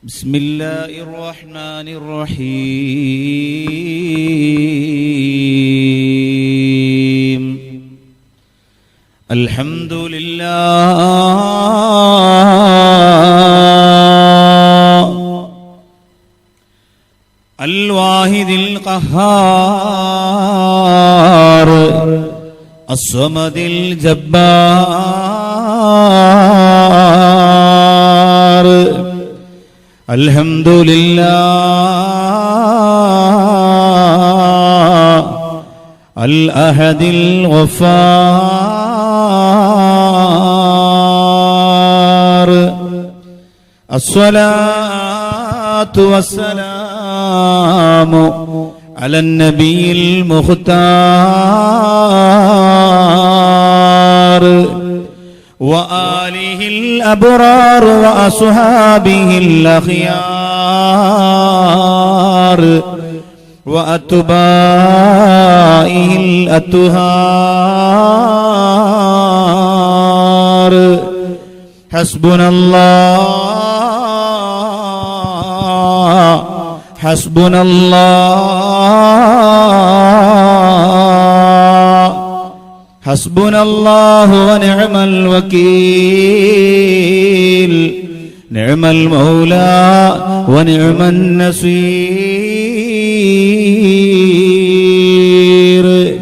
بسم الله الرحمن الرحيم الحمد لله الواحد القهار الصمد الجبار الحمد لله الأحد الغفار الصلاة والسلام على النبي المختار وآله الأبرار وأصحابه الأخيار وأتباعه الأطهار حسبنا الله حسبنا الله حسبنا الله ونعم الوكيل نعم المولى ونعم النصير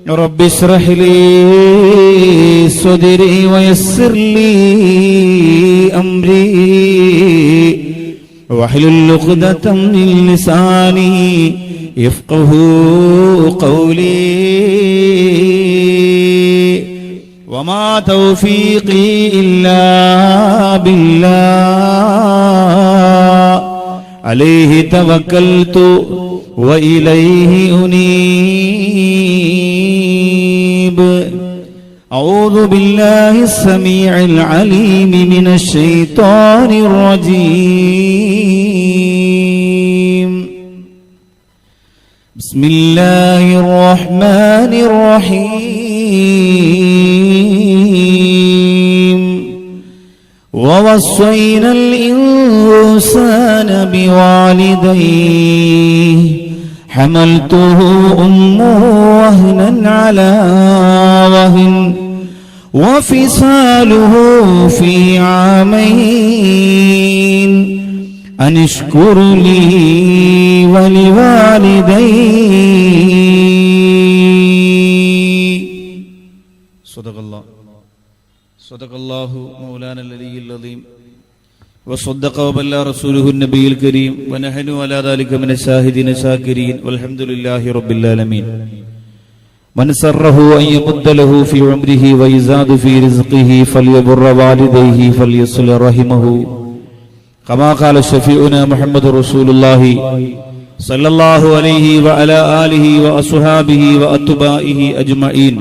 رب اشرح لي صدري ويسر لي أمري واحلل عقدة من لساني يفقهوا قولي وما توفيقي إلا بالله عليه توكلت وإليه أنيب أعوذ بالله السميع العليم من الشيطان الرجيم بسم الله الرحمن الرحيم ووصينا الإنسان بوالديه حملته أمه وهنا على وهن وفصاله في عامين أن اشكر لي ولوالدي صدق الله مولانا العلي العظيم وصدق وبلغ رسوله النبي الكريم ونحن على ذلك من الشاهدين الشاكرين والحمد لله رب العالمين من سره أن يمد له في عمره ويزاد في رزقه فليبر والديه فليصل رحمه كما قال شفيعنا محمد رسول الله صلى الله عليه وعلى آله وأصحابه وأتباعه أجمعين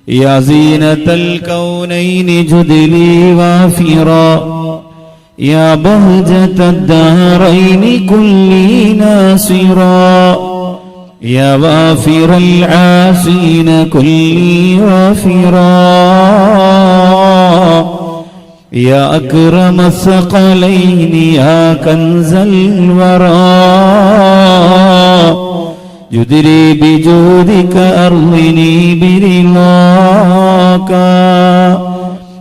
يا زينة الكونين جدلي وافرا يا بهجة الدارين كلي ناصرا يا وافر العاسين كلي وافرا يا أكرم الثقلين يا كنز الورى جدري بجودك أرضني برضاك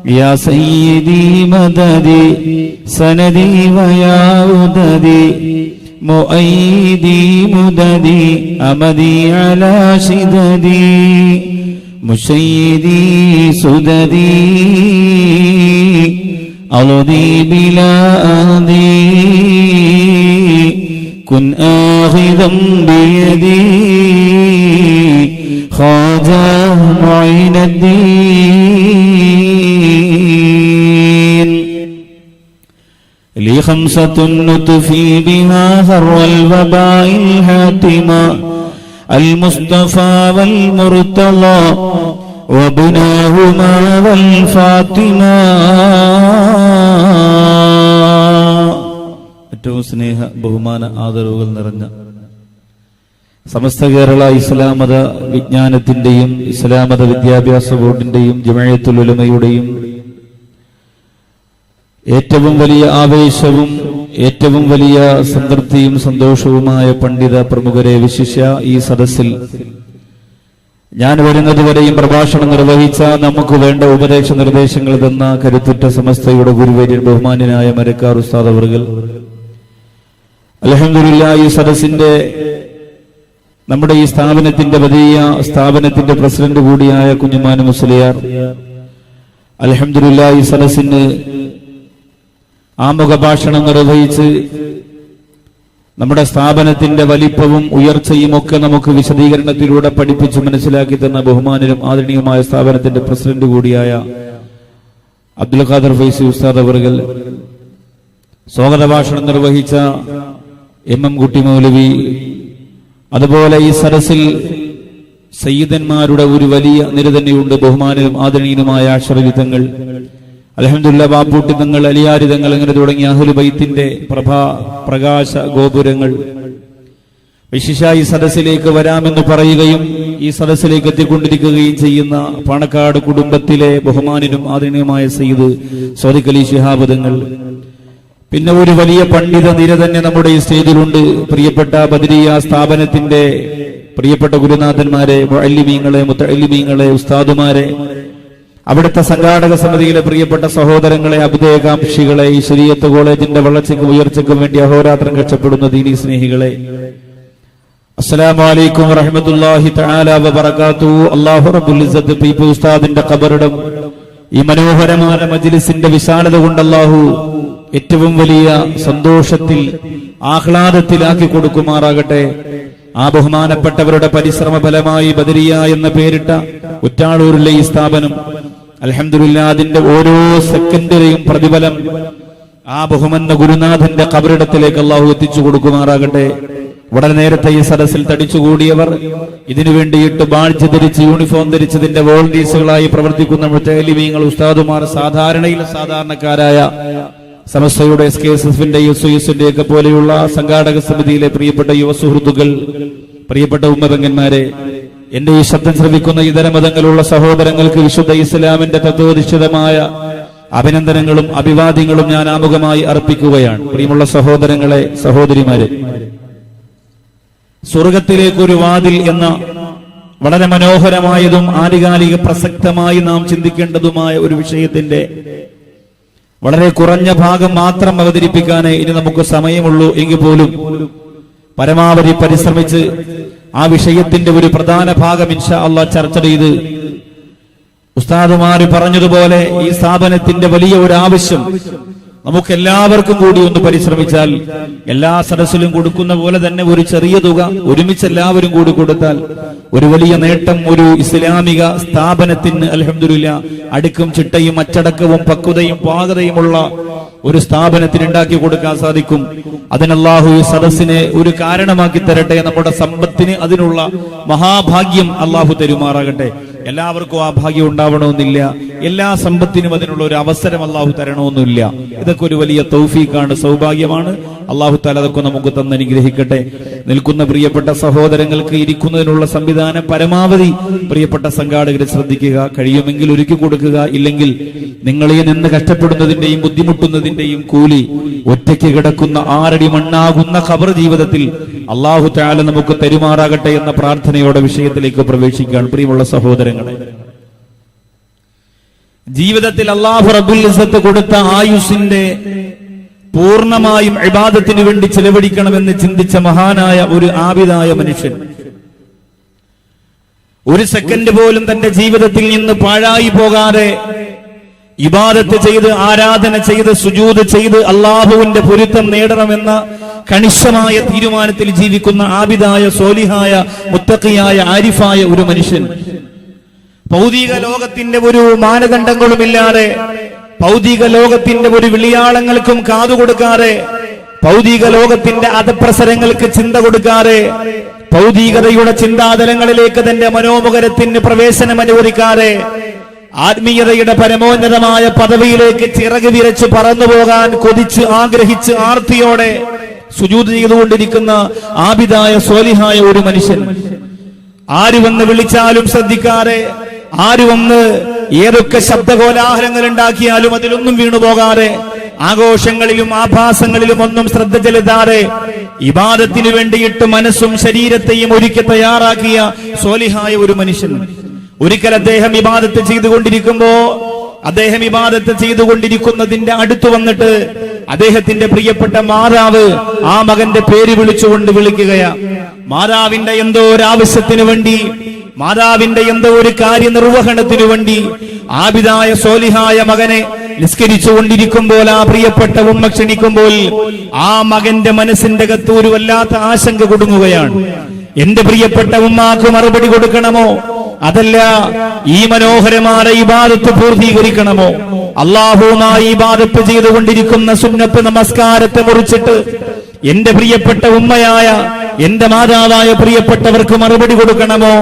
يا سيدي مددي سندي ويا وددي مؤيدي مددي أمدي على شددي مشيدي سددي أرضي بلا أهدي كن آخذا بيدي خواجة معين الدين لي خمسة نطفي بها ثر الوباء الهاتمة المصطفى والمرتضى وابناهما والفاطمة ഏറ്റവും സ്നേഹ ബഹുമാന ആദരവുകൾ നിറഞ്ഞ സമസ്ത കേരള ഇസ്ലാം മത വിജ്ഞാനത്തിന്റെയും ഇസ്ലാം മത വിദ്യാഭ്യാസ ബോർഡിന്റെയും ജമഅത്തുൽ ഉലമയുടെയും ഏറ്റവും വലിയ ആവേശവും ഏറ്റവും വലിയ സംതൃപ്തിയും സന്തോഷവുമായ പണ്ഡിത പ്രമുഖരെ വിശിഷ്യ ഈ സദസ്സിൽ ഞാൻ വരുന്നതുവരെയും പ്രഭാഷണം നിർവഹിച്ച നമുക്ക് വേണ്ട ഉപദേശ നിർദ്ദേശങ്ങൾ തന്ന കരുത്തുറ്റ സമസ്തയുടെ ഗുരുവര്യൻ ബഹുമാന്യനായ മരക്കാർ ഉസ്താദ് അവർകൾ, അൽഹംദുലില്ലാഹ് ഈ സദസ്സിന്റെ നമ്മുടെ ഈ സ്ഥാപനത്തിന്റെ പ്രസിഡന്റ് കൂടിയായ കുഞ്ഞുമാൻ മുസ്ലിയാർ, അൽഹംദുലില്ലാഹ് ഈ സദസ്സിന് ആമുഖ ഭാഷണം നിർവഹിച്ച് നമ്മുടെ സ്ഥാപനത്തിന്റെ വലിപ്പവും ഉയർച്ചയും ഒക്കെ നമുക്ക് വിശദീകരണത്തിലൂടെ പഠിപ്പിച്ച് മനസ്സിലാക്കി തന്ന ബഹുമാനരും ആദരണീയമായ സ്ഥാപനത്തിന്റെ പ്രസിഡന്റ് കൂടിയായ അബ്ദുൽ ഖാദർ ഫൈസി ഉസ്താദ് അവർകൾ, സ്വാഗത ഭാഷണം നിർവഹിച്ച MM കുട്ടി മൗലവി, അതുപോലെ ഈ സദസ്സിൽ സയ്യിദന്മാരുടെ ഒരു വലിയ നിര തന്നെയുണ്ട്. ബഹുമാനരും ആദരണീയനുമായ അശ്വരവിധങ്ങൾ, അൽഹംദുലില്ലാഹ് ബാപ്പൂട്ടി തങ്ങൾ, അലിയാരി തങ്ങൾ, അങ്ങനെ തുടങ്ങിയ അഹ്ലു ബൈത്തിന്റെ പ്രകാശ ഗോപുരങ്ങൾ വിശിഷ്യ ഈ സദസ്സിലേക്ക് വരാമെന്ന് പറയുകയും ഈ സദസ്സിലേക്ക് എത്തിക്കൊണ്ടിരിക്കുകയും ചെയ്യുന്ന പാണക്കാട് കുടുംബത്തിലെ ബഹുമാനരും ആദരണീയമായ സയ്യിദ് സ്വാദിഖ് അലി ശിഹാബ് തങ്ങൾ, പിന്നെ ഒരു വലിയ പണ്ഡിത നിര തന്നെ നമ്മുടെ ഈ സ്റ്റേജിലുണ്ട്. പ്രിയപ്പെട്ട ബദരിയ സ്ഥാപനത്തിന്റെ പ്രിയപ്പെട്ട ഗുരുനാഥന്മാരെ, മുഅല്ലിമീങ്ങളെ, മുതഅല്ലിമീങ്ങളെ, ഉസ്താദുമാരെ, അവിടുത്തെ സംഘാടക സമിതിയിലെ പ്രിയപ്പെട്ട സഹോദരങ്ങളെ, അഭ്യുദയകാംക്ഷികളെ, ഈ ശരീഅത്ത് കോളേജിന്റെ വളർച്ചയ്ക്കും ഉയർച്ചയ്ക്കും വേണ്ടി അഹോരാത്രം കഷ്ടപ്പെടുന്ന ദീനീ സ്നേഹികളെ, അസ്സലാമു അലൈക്കും വറഹ്മത്തുള്ളാഹി തആല വബറകാതുഹു. അല്ലാഹു റബ്ബുൽ ഇസ്സത്ത് പീപ്പി ഉസ്താദിന്റെ ഖബറിടം ഈ മനോഹരമായ മജ്ലിസിന്റെ വിശാലത കൊണ്ട് അല്ലാഹു ഏറ്റവും വലിയ സന്തോഷത്തിൽ ആഹ്ലാദത്തിലാക്കി കൊടുക്കുമാറാകട്ടെ. ആ ബഹുമാനപ്പെട്ടവരുടെ പരിശ്രമ ഫലമായി ബദരിയ എന്ന പേരിട്ട കുറ്റാളൂരിലെ ഈ സ്ഥാപനം അൽഹംദുലില്ലാഹ് അതിന്റെ ഓരോ സെക്കൻഡിലെയും പ്രതിഫലം ആ ബഹുമാന ഗുരുനാഥന്റെ ഖബറിടത്തിലേക്ക് അല്ലാഹു എത്തിച്ചു കൊടുക്കുമാറാകട്ടെ. വളരെ നേരത്തെ ഈ സദസ്സിൽ തടിച്ചുകൂടിയവർ, ഇതിനു വേണ്ടിയിട്ട് ബാഡ്ജ് ധരിച്ച് യൂണിഫോം ധരിച്ചതിന്റെ വോളണ്ടിയേഴ്സുകളായി പ്രവർത്തിക്കുന്ന മുതഅല്ലിമീങ്ങൾ, ഉസ്താദുമാർ, സാധാരണക്കാരായ സമസ്തയുടെ SKSF-ന്റെ USUS-ന്റെ ഒക്കെ പോലെയുള്ള സംഘാടക സമിതിയിലെ പ്രിയപ്പെട്ട യുവ സുഹൃത്തുക്കൾ, പ്രിയപ്പെട്ട ഉമ്മപെങ്ങന്മാരെ, എന്റെ ഈ ശബ്ദം ശ്രവിക്കുന്ന ഇതര മതങ്ങളുള്ള സഹോദരങ്ങൾക്ക് വിശുദ്ധ ഇസ്ലാമിന്റെ തത്വോധിഷ്ഠിതമായ അഭിനന്ദനങ്ങളും അഭിവാദ്യങ്ങളും ഞാൻ ആമുഖമായി അർപ്പിക്കുകയാണ്. പ്രിയമുള്ള സഹോദരങ്ങളെ, സഹോദരിമാരെ, സ്വർഗത്തിലേക്കൊരു വാതിൽ എന്ന വളരെ മനോഹരമായതും ആധികാലിക പ്രസക്തമായി നാം ചിന്തിക്കേണ്ടതുമായ ഒരു വിഷയത്തിന്റെ വളരെ കുറഞ്ഞ ഭാഗം മാത്രം അവതരിപ്പിക്കാനേ ഇനി നമുക്ക് സമയമുള്ളൂ. എങ്കിൽ പോലും പരമാവധി പരിശ്രമിച്ച് ആ വിഷയത്തിന്റെ ഒരു പ്രധാന ഭാഗം ഇൻഷാ അല്ലാഹ് ചർച്ച ചെയ്ത്, ഉസ്താദുമാര് പറഞ്ഞതുപോലെ ഈ സ്ഥാപനത്തിന്റെ വലിയ ഒരു ആവശ്യം നമുക്ക് എല്ലാവർക്കും കൂടി ഒന്ന് പരിശ്രമിച്ചാൽ, എല്ലാ സദസ്സിലും കൊടുക്കുന്ന പോലെ തന്നെ ഒരു ചെറിയ തുക ഒരുമിച്ച് എല്ലാവരും കൂടി കൊടുത്താൽ ഒരു വലിയ നേട്ടം ഒരു ഇസ്ലാമിക സ്ഥാപനത്തിന് അൽഹംദുലില്ലാഹ് അടുക്കും ചിട്ടയും അച്ചടക്കവും പക്വതയും പാകതയുമുള്ള ഒരു സ്ഥാപനത്തിന് ഉണ്ടാക്കി കൊടുക്കാൻ സാധിക്കും. അതിന് അല്ലാഹു ഈ സദസ്സിനെ ഒരു കാരണമാക്കി തരട്ടെ. നമ്മുടെ സമ്പത്തിന് അതിനുള്ള മഹാഭാഗ്യം അല്ലാഹു തരുമാറാകട്ടെ. എല്ലാവർക്കും ആ ഭാഗ്യം ഉണ്ടാവണമെന്നില്ല, എല്ലാ സമ്പത്തിനും അതിനുള്ള ഒരു അവസരം അല്ലാഹു തരണമെന്നില്ല. ഇതൊക്കെ ഒരു വലിയ തൗഫീഖാണ്, സൗഭാഗ്യമാണ്. അല്ലാഹു തആല അതൊക്കെ നമുക്ക് തന്നനുഗ്രഹിക്കട്ടെ. നിൽക്കുന്ന പ്രിയപ്പെട്ട സഹോദരങ്ങൾക്ക് ഇരിക്കുന്നതിനുള്ള സംവിധാനം പരമാവധി പ്രിയപ്പെട്ട സംഘാടകരെ ശ്രദ്ധിക്കുക, കഴിയുമെങ്കിൽ ഒരുക്കി കൊടുക്കുക. ഇല്ലെങ്കിൽ നിങ്ങളെ നിന്ന് കഷ്ടപ്പെടുന്നതിന്റെയും ബുദ്ധിമുട്ടുന്നതിന്റെയും കൂലി ഒറ്റയ്ക്ക് കിടക്കുന്ന 6 അടി മണ്ണാകുന്ന ഖബർ ജീവിതത്തിൽ അല്ലാഹു തആല നമുക്ക് തരുമാറാകട്ടെ എന്ന പ്രാർത്ഥനയോടെ വിഷയത്തിലേക്ക് പ്രവേശിക്കുകയാണ്. പ്രിയമുള്ള സഹോദരങ്ങളെ, ജീവിതത്തിൽ അല്ലാഹു റബ്ബുൽ ഇസ്സത്ത് കൊടുത്ത ആയുസ്സിന്റെ പൂർണ്ണമായും ഇബാദത്തിന് വേണ്ടി ചെലവഴിക്കണമെന്ന് ചിന്തിച്ച മഹാനായ ഒരു ആബിദായ മനുഷ്യൻ, ഒരു സെക്കൻഡ് പോലും തന്റെ ജീവിതത്തിൽ നിന്ന് പാഴായി പോകാതെ ഇബാദത്ത് ചെയ്ത്, ആരാധന ചെയ്ത്, സുജൂദ് ചെയ്ത് അല്ലാഹുവിന്റെ പൊരുത്തം നേടണമെന്ന കണിശമായ തീരുമാനത്തിൽ ജീവിക്കുന്ന ആബിദായ, സോലിഹായ, മുത്തഖിയായ, ആരിഫായ ഒരു മനുഷ്യൻ, ഭൗതിക ലോകത്തിന്റെ ഒരു മാനദണ്ഡങ്ങളുമില്ലാതെ, ഭൗതിക ലോകത്തിന്റെ ഒരു വിളിയാളങ്ങൾക്കും കാതുകൊടുക്കാതെ, ഭൗതിക ലോകത്തിന്റെ അധപ്രസരങ്ങൾക്ക് ചിന്ത കൊടുക്കാതെ, ഭൗതികതയുടെ ചിന്താതലങ്ങളിലേക്ക് തന്റെ മനോമുഖരത്തിന് പ്രവേശനം അനുവദിക്കാതെ, ആത്മീയതയുടെ പരമോന്നതമായ പദവിയിലേക്ക് ചിറക് വിരച്ച് പറന്നുപോകാൻ കൊതിച്ച് ആഗ്രഹിച്ച് ആർത്തിയോടെ സുജൂദ് ചെയ്തുകൊണ്ടിരിക്കുന്ന ആബിദായ സ്വാലിഹായ ഒരു മനുഷ്യൻ, ആര് വന്ന് വിളിച്ചാലും ശ്രദ്ധിക്കാതെ, ആര് വന്ന് ഏതൊക്കെ ശബ്ദകോലാഹലങ്ങൾ ഉണ്ടാക്കിയാലും അതിലൊന്നും വീണുപോകാതെ, ആഘോഷങ്ങളിലും ആഭാസങ്ങളിലും ഒന്നും ശ്രദ്ധ ചെലുത്താതെ ഇബാദത്തിന് വേണ്ടിയിട്ട് മനസ്സും ശരീരത്തെയും ഒരുക്കി തയ്യാറാക്കിയ സ്വാലിഹായ ഒരു മനുഷ്യൻ. ഒരിക്കൽ അദ്ദേഹം ഇബാദത്ത് ചെയ്തുകൊണ്ടിരിക്കുന്നതിന്റെ അടുത്ത് വന്നിട്ട് അദ്ദേഹത്തിന്റെ പ്രിയപ്പെട്ട മാതാവ് ആ മകന്റെ പേര് വിളിച്ചുകൊണ്ട് വിളിക്കുകയാ. മാതാവിന്റെ എന്തോ ഒരു ആവശ്യത്തിന് വേണ്ടി, മാതാവിന്റെ എന്തോ ഒരു കാര്യനിർവഹണത്തിനു വേണ്ടി ആബിദായ സ്വാലിഹായ മകനെ നിസ്കരിച്ചുകൊണ്ടിരിക്കുമ്പോൾ ആ പ്രിയപ്പെട്ട ഉമ്മ ക്ഷണിക്കുമ്പോൾ ആ മകന്റെ മനസ്സിന്റെ അകത്ത് ഒരു വല്ലാത്ത ആശങ്ക കുടുങ്ങുകയാണ്. എന്റെ പ്രിയപ്പെട്ട ഉമ്മാക്ക് മറുപടി കൊടുക്കണമോ, അതല്ല ഈ മനോഹരമായ ഇബാദത്ത് പൂർത്തീകരിക്കണമോ? അല്ലാഹുവുമായി ഇബാദത്ത് ചെയ്തുകൊണ്ടിരിക്കുന്ന സുന്നത്ത് നമസ്കാരത്തെ മുറിച്ചിട്ട് എന്റെ പ്രിയപ്പെട്ട ഉമ്മയായ എന്റെ മാതാവായ പ്രിയപ്പെട്ടവർക്ക് മറുപടി കൊടുക്കണമോ,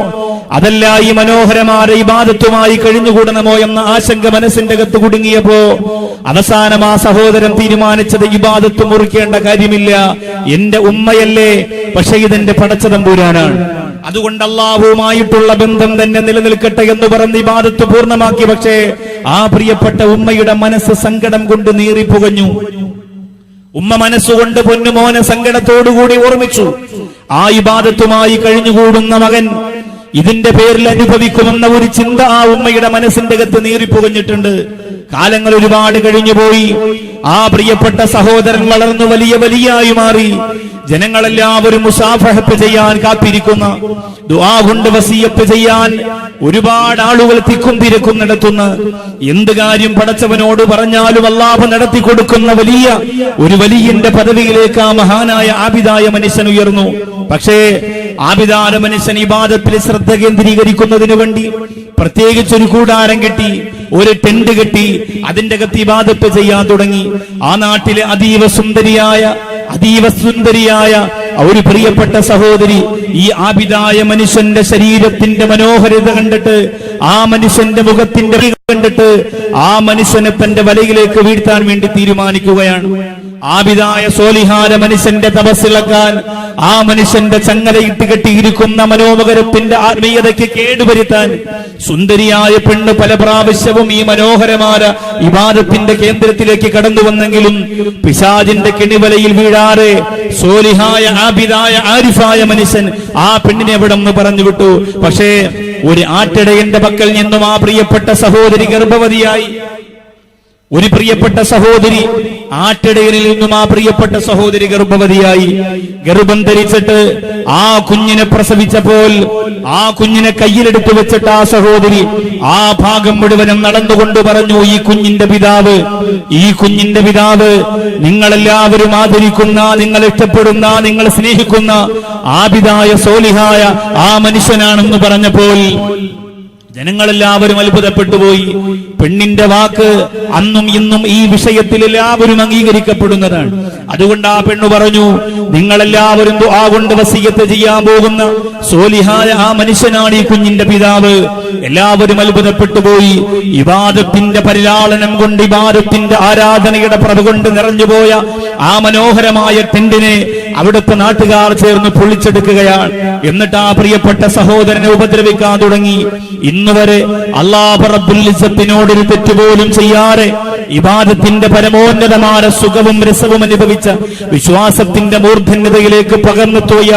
അതല്ല ഈ മനോഹരമായ ഇബാദത്തുമായി കഴിഞ്ഞുകൂടണമോ എന്ന ആശങ്ക മനസ്സിന്റെ അകത്ത് കുടുങ്ങിയപ്പോ അവസാനം ആ സഹോദരൻ തീരുമാനിച്ചത് ഇബാദത്ത് മുറിക്കേണ്ട കാര്യമില്ല, എന്റെ ഉമ്മയല്ലേ, പക്ഷെ ഇതെന്റെ പടച്ചതമ്പുരാനാണ്, അതുകൊണ്ട് അല്ലാഹുവുമായിട്ടുള്ള ബന്ധം തന്നെ നിലനിൽക്കട്ടെ എന്ന് പറഞ്ഞ് ഇബാദത്ത് പൂർണ്ണമാക്കി. പക്ഷേ ആ പ്രിയപ്പെട്ട ഉമ്മയുടെ മനസ്സ് സങ്കടം കൊണ്ട് നീറിപ്പുകഞ്ഞു. ഉമ്മ മനസ്സുകൊണ്ട് പൊന്നുമോനെ സങ്കടത്തോടുകൂടി ഓർമ്മിച്ചു. ആ ഇബാദത്തുമായി കഴിഞ്ഞുകൂടുന്ന മകൻ ഇതിന്റെ പേരിൽ അനുഭവിക്കുമെന്ന ഒരു ചിന്ത ആ ഉമ്മയുടെ മനസ്സിന്റെ അകത്ത് നീറിപ്പുകഞ്ഞിട്ടുണ്ട്. കാലങ്ങൾ ഒരുപാട് കഴിഞ്ഞുപോയി. ആ പ്രിയപ്പെട്ട സഹോദരൻ വളർന്നു വലിയായി മാറി. ജനങ്ങളെല്ലാവരും മുസാഫഹത്ത് ചെയ്യാൻ കാത്തിരിക്കുന്ന, ദുആ കൊണ്ട് വസിയത്ത് ചെയ്യാൻ ഒരുപാട് ആളുകൾ തിക്കും തിരക്കും നടത്തുന്ന, എന്ത് കാര്യം പടച്ചവനോട് പറഞ്ഞാലും അല്ലാഹു നടത്തി കൊടുക്കുന്ന ഒരു വലിയന്റെ പദവിയിലേക്ക് ആ മഹാനായ ആബിദായ മനുഷ്യൻ ഉയർന്നു. പക്ഷേ ആബിദായ മനുഷ്യൻ ഇബാദത്തിൽ ശ്രദ്ധ കേന്ദ്രീകരിക്കുന്നതിന് വേണ്ടി പ്രത്യേകിച്ച് ഒരു കൂടാരം കെട്ടി, ഒരു ടെന്റ് കെട്ടി അതിന്റെ അകത്ത് ഇബാദത്ത് ചെയ്യാൻ തുടങ്ങി. ആ നാട്ടിലെ അതീവ സുന്ദരിയായ ഒരു പ്രിയപ്പെട്ട സഹോദരി ഈ ആബിദായ മനുഷ്യന്റെ ശരീരത്തിന്റെ മനോഹരത കണ്ടിട്ട്, ആ മനുഷ്യന്റെ മുഖത്തിന്റെ കണ്ടിട്ട് ആ മനുഷ്യനെ തന്റെ വലയിലേക്ക് വീഴ്ത്താൻ വേണ്ടി തീരുമാനിക്കുകയാണ്. ആബിദായ സ്വാലിഹായ മനുഷ്യന്റെ തപസ്സിളക്കാൻ, ആ മനുഷ്യന്റെ ചങ്ങലയിട്ട് കെട്ടിയിരിക്കുന്ന മനോമകരത്തിന്റെ ആത്മീയതയ്ക്ക് കേടുവരുത്താൻ സുന്ദരിയായ പെണ്ണ് പല പ്രാവശ്യവും ഈ മനോഹരമായ ഇബാദത്തിന്റെ കേന്ദ്രത്തിലേക്ക് കടന്നു വന്നെങ്കിലും പിശാചിന്റെ കെണിവലയിൽ വീഴാതെ സ്വാലിഹായ ആബിദായ ആരിഫായ മനുഷ്യൻ ആ പെണ്ണിനെ എവിടെ നിന്ന് പറഞ്ഞു വിട്ടു. പക്ഷേ ഒരു ആട്ടിടയന്റെ പക്കൽ നിന്നും ആ പ്രിയപ്പെട്ട സഹോദരി ഗർഭവതിയായി. ഒരു പ്രിയപ്പെട്ട സഹോദരി ആട്ടിടയനിൽ നിന്നും ആ പ്രിയപ്പെട്ട സഹോദരി ഗർഭവതിയായി. ഗർഭം ധരിച്ചിട്ട് ആ കുഞ്ഞിനെ പ്രസവിച്ചപ്പോൾ ആ കുഞ്ഞിനെ കയ്യിലെടുത്തു വെച്ചിട്ട് ആ സഹോദരി ആ ഭാഗം മുഴുവനും നടന്നുകൊണ്ട് പറഞ്ഞു, ഈ കുഞ്ഞിന്റെ പിതാവ് നിങ്ങളെല്ലാവരും ആദരിക്കുന്ന, നിങ്ങൾ ഇഷ്ടപ്പെടുന്ന, നിങ്ങൾ സ്നേഹിക്കുന്ന ആബിദായ സ്വാലിഹായ ആ മനുഷ്യനാണെന്ന് പറഞ്ഞപ്പോൾ ജനങ്ങളെല്ലാവരും അത്ഭുതപ്പെട്ടുപോയി. പെണ്ണിന്റെ വാക്ക് അന്നും ഇന്നും ഈ വിഷയത്തിൽ എല്ലാവരും അംഗീകരിക്കപ്പെടുന്നതാണ്. അതുകൊണ്ട് ആ പെണ്ണ് പറഞ്ഞു, നിങ്ങളെല്ലാവരും ദുആ കൊണ്ട് വസിയത്ത് ചെയ്യാൻ പോകുന്ന സ്വാലിഹായ ആ മനുഷ്യനാണ് ഈ കുഞ്ഞിന്റെ പിതാവ്. എല്ലാവരും അത്ഭുതപ്പെട്ടുപോയി. ഇബാദത്തിന്റെ പരിലാളനം കൊണ്ട്, ഇബാദത്തിന്റെ ആരാധനയുടെ പ്രഭ കൊണ്ട് നിറഞ്ഞുപോയ ആ മനോഹരമായ ടെന്റിനെ അവിടുത്തെ നാട്ടുകാർ ചേർന്ന് പൊളിച്ചെടുക്കുകയാണ്. എന്നിട്ട് ആ പ്രിയപ്പെട്ട സഹോദരനെ ഉപദ്രവിക്കാൻ തുടങ്ങി. ഇന്നുവരെ അല്ലാഹു റബ്ബുൽ ഇസ്സത്തിനോടൊരു തെറ്റുപോലും ചെയ്യാതെ ഇബാദത്തിന്റെ പരമോന്നതമായ സുഖവും രസവും അനുഭവിച്ച വിശ്വാസത്തിന്റെ മൂർധന്യതയിലേക്ക് പകർന്നെത്തിയ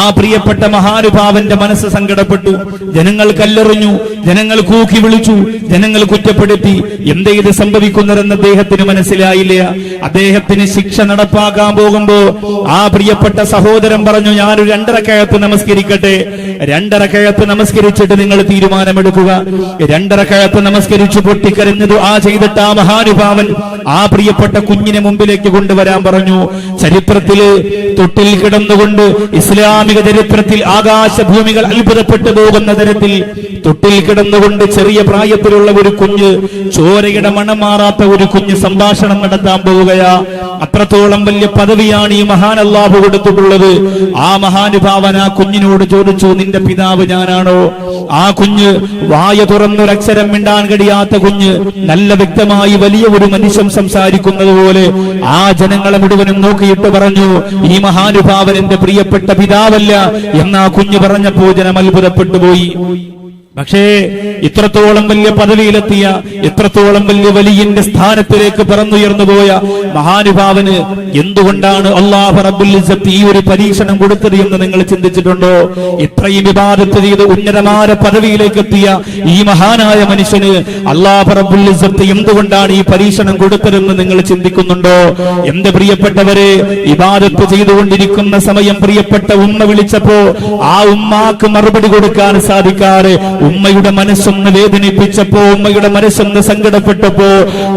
ആ പ്രിയപ്പെട്ട മഹാനുഭാവന്റെ മനസ്സ് സങ്കടപ്പെട്ടു. ജനങ്ങൾ കല്ലെറിഞ്ഞു, ജനങ്ങൾ കൂക്കി വിളിച്ചു, ജനങ്ങൾ കുറ്റപ്പെടുത്തി. എന്തേ ഇത് സംഭവിക്കുന്നതെന്ന് അദ്ദേഹത്തിന് മനസ്സിലായില്ല. അദ്ദേഹത്തിന് ശിക്ഷ നടപ്പാക്കാൻ പോകുമ്പോ ആ പ്രിയപ്പെട്ട സഹോദരൻ പറഞ്ഞു, ഞാനൊരു 2 റക്അത്ത് നമസ്കരിക്കട്ടെ. 2 റക്അത്ത് നമസ്കരിച്ചിട്ട് നിങ്ങൾ തീരുമാനമെടുക്കുക. 2 റക്അത്ത് നമസ്കരിച്ചു പൊട്ടിക്കരഞ്ഞു ദുആ ചെയ്തിട്ട് ആ മഹാനുഭാവൻ ആ പ്രിയപ്പെട്ട കുഞ്ഞിനെ മുമ്പിലേക്ക് കൊണ്ടുവരാൻ പറഞ്ഞു. ചരിത്രത്തില് തൊട്ടിൽ കിടന്നുകൊണ്ട്, ഇസ്ലാമിക ചരിത്രത്തിൽ ആകാശഭൂമികൾ അത്ഭുതപ്പെട്ടു പോകുന്ന തരത്തിൽ തൊട്ടിൽ കിടന്നുകൊണ്ട് ചെറിയ പ്രായത്തിലുള്ള ഒരു കുഞ്ഞ്, ചോരയുടെ മണം മാറാത്ത ഒരു കുഞ്ഞ് സംഭാഷണം നടത്താൻ പോവുകയാ. അത്രത്തോളം വലിയ പദവിയാണ് ഈ മഹാൻ അല്ലാഹു കൊടുത്തിട്ടുള്ളത്. ആ മഹാനുഭാവൻ ആ കുഞ്ഞിനോട് ചോദിച്ചു, നിന്റെ പിതാവ് ഞാനാണോ? ആ കുഞ്ഞ് വായ തുറന്നൊരക്ഷരം മിണ്ടാൻ കഴിയാത്ത കുഞ്ഞ് നല്ല വ്യക്തമായി വലിയ ഒരു മനുഷ്യൻ സംസാരിക്കുന്നത് പോലെ ആ ജനങ്ങളെ മുഴുവനും നോക്കിയിട്ട് പറഞ്ഞു, ഈ മഹാനുഭാവൻ എന്റെ പ്രിയപ്പെട്ട പിതാവല്ല. എന്നാ കുഞ്ഞ് പറഞ്ഞപ്പോ ജനം അത്ഭുതപ്പെട്ടു പോയി. പക്ഷേ ഇത്രത്തോളം വലിയ പദവിയിലെത്തിയ, ഇത്രത്തോളം വലിയ വലിയന്റെ സ്ഥാനത്തിലേക്ക് പറന്നുയർന്നു പോയ മഹാനുഭാവന് എന്തുകൊണ്ടാണ് അല്ലാഹു റബ്ബുൽ ഇസ്സത്ത് ഈ ഒരു പരീക്ഷണം കൊടുത്തത് എന്ന് നിങ്ങൾ ചിന്തിച്ചിട്ടുണ്ടോ? ഇത്രയും ഇബാദത്ത് ചെയ്ത് ഉന്നതമായ പദവിയിലേക്ക് എത്തിയ ഈ മഹാനായ മനുഷ്യന് അല്ലാഹു റബ്ബുൽ ഇസ്സത്ത് എന്തുകൊണ്ടാണ് ഈ പരീക്ഷണം കൊടുത്തതെന്ന് നിങ്ങൾ ചിന്തിക്കുന്നുണ്ടോ? എന്റെ പ്രിയപ്പെട്ടവരെ, ഇബാദത്ത് ചെയ്തുകൊണ്ടിരിക്കുന്ന സമയം പ്രിയപ്പെട്ട ഉമ്മ വിളിച്ചപ്പോ ആ ഉമ്മാക്ക് മറുപടി കൊടുക്കാൻ സാധിക്കാതെ ഉമ്മയുടെ മനസ്സൊന്ന് വേദനിപ്പിച്ചപ്പോ, ഉമ്മയുടെ മനസ്സൊന്ന് സങ്കടപ്പെട്ടപ്പോ,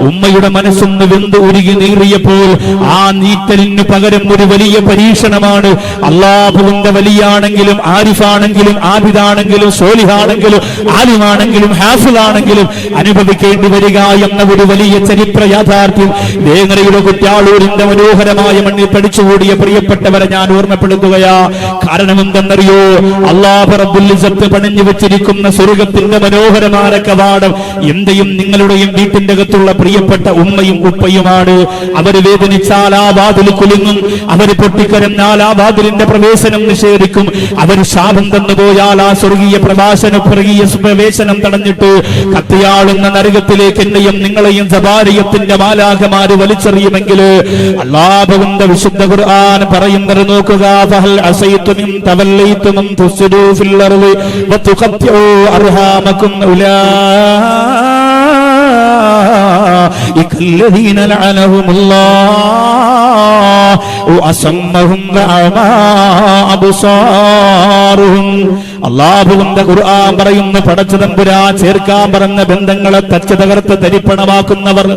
ഉമ്മയുടെ മനസ്സൊന്ന് വെന്ത് ഉരുകി നീറിയപ്പോൾ ആ നീറ്റലിന് പകരം ഒരു വലിയ പരീക്ഷണമാണ് അല്ലാഹുവിന്റെ വലിയാണെങ്കിലും ആരിഫാണെങ്കിലും ആബിദാണെങ്കിലും സോലിഹാണെങ്കിലും ആലിമാണെങ്കിലും ഹാഫിളാണെങ്കിലും അനുഭവിക്കേണ്ടി വരിക എന്ന ഒരു വലിയ ചരിത്ര യാഥാർത്ഥ്യം വേങ്ങരയുടെ കുറ്റ്യാളൂരിന്റെ മനോഹരമായ മണ്ണിൽ പഠിച്ചുകൂടിയ പ്രിയപ്പെട്ടവരെ ഞാൻ ഓർമ്മപ്പെടുത്തുകയാ. കാരണം എന്തെന്നറിയോ? അല്ലാഹു റബ്ബുൽ ഇസ്സത്ത് പണിഞ്ഞു വെച്ചിരിക്കുന്ന സ്വർഗത്തിന്റെ മനോഹരമായ കവാടം എന്റെയും നിങ്ങളുടെയും വീട്ടിന്റെ അകത്തുള്ള പ്രിയപ്പെട്ട ഉമ്മയും ഉപ്പയുമാണ്. അവര് വേദനിച്ചാൽ ആ വാതിൽ കുലുങ്ങും, അവര് പൊട്ടിക്കരഞ്ഞാൽ ആ വാതിലിന്റെ പ്രവേശനം നിഷേധിക്കും, അവര് ശാപം തന്നുപോയാൽ ആ സ്വർഗീയ പ്രവേശനം തടഞ്ഞിട്ട് കത്തിയാളുന്ന നരകത്തിലേക്ക് എന്നെയും നിങ്ങളെയും സബാരിയത്തിന്റെ മാലാഖമാര് വലിച്ചെറിയുമെങ്കിൽ അല്ലാഹുവിന്റെ വിശുദ്ധ ഖുർആൻ പറയുന്നത് നോക്കുക. ഫഹൽ അസൈതും തവല്ലൈതും തുസ്ദു ഫിൽ അർളി വതുഖത്തു അർഹാമകും ഉലൈക ലഅനഹുമുല്ലാഹു വഅസമ്മഹും വഅമാ അബ്സാറുഹും. അല്ലാഹുവിന്റെ ഖുർആൻ പറയുന്ന പടച്ചതമ്പുരാൻ ചേർക്കാൻ പറഞ്ഞ ബന്ധങ്ങളെ തച്ച് തകർത്ത് തരിപ്പണമാക്കുന്നവർ,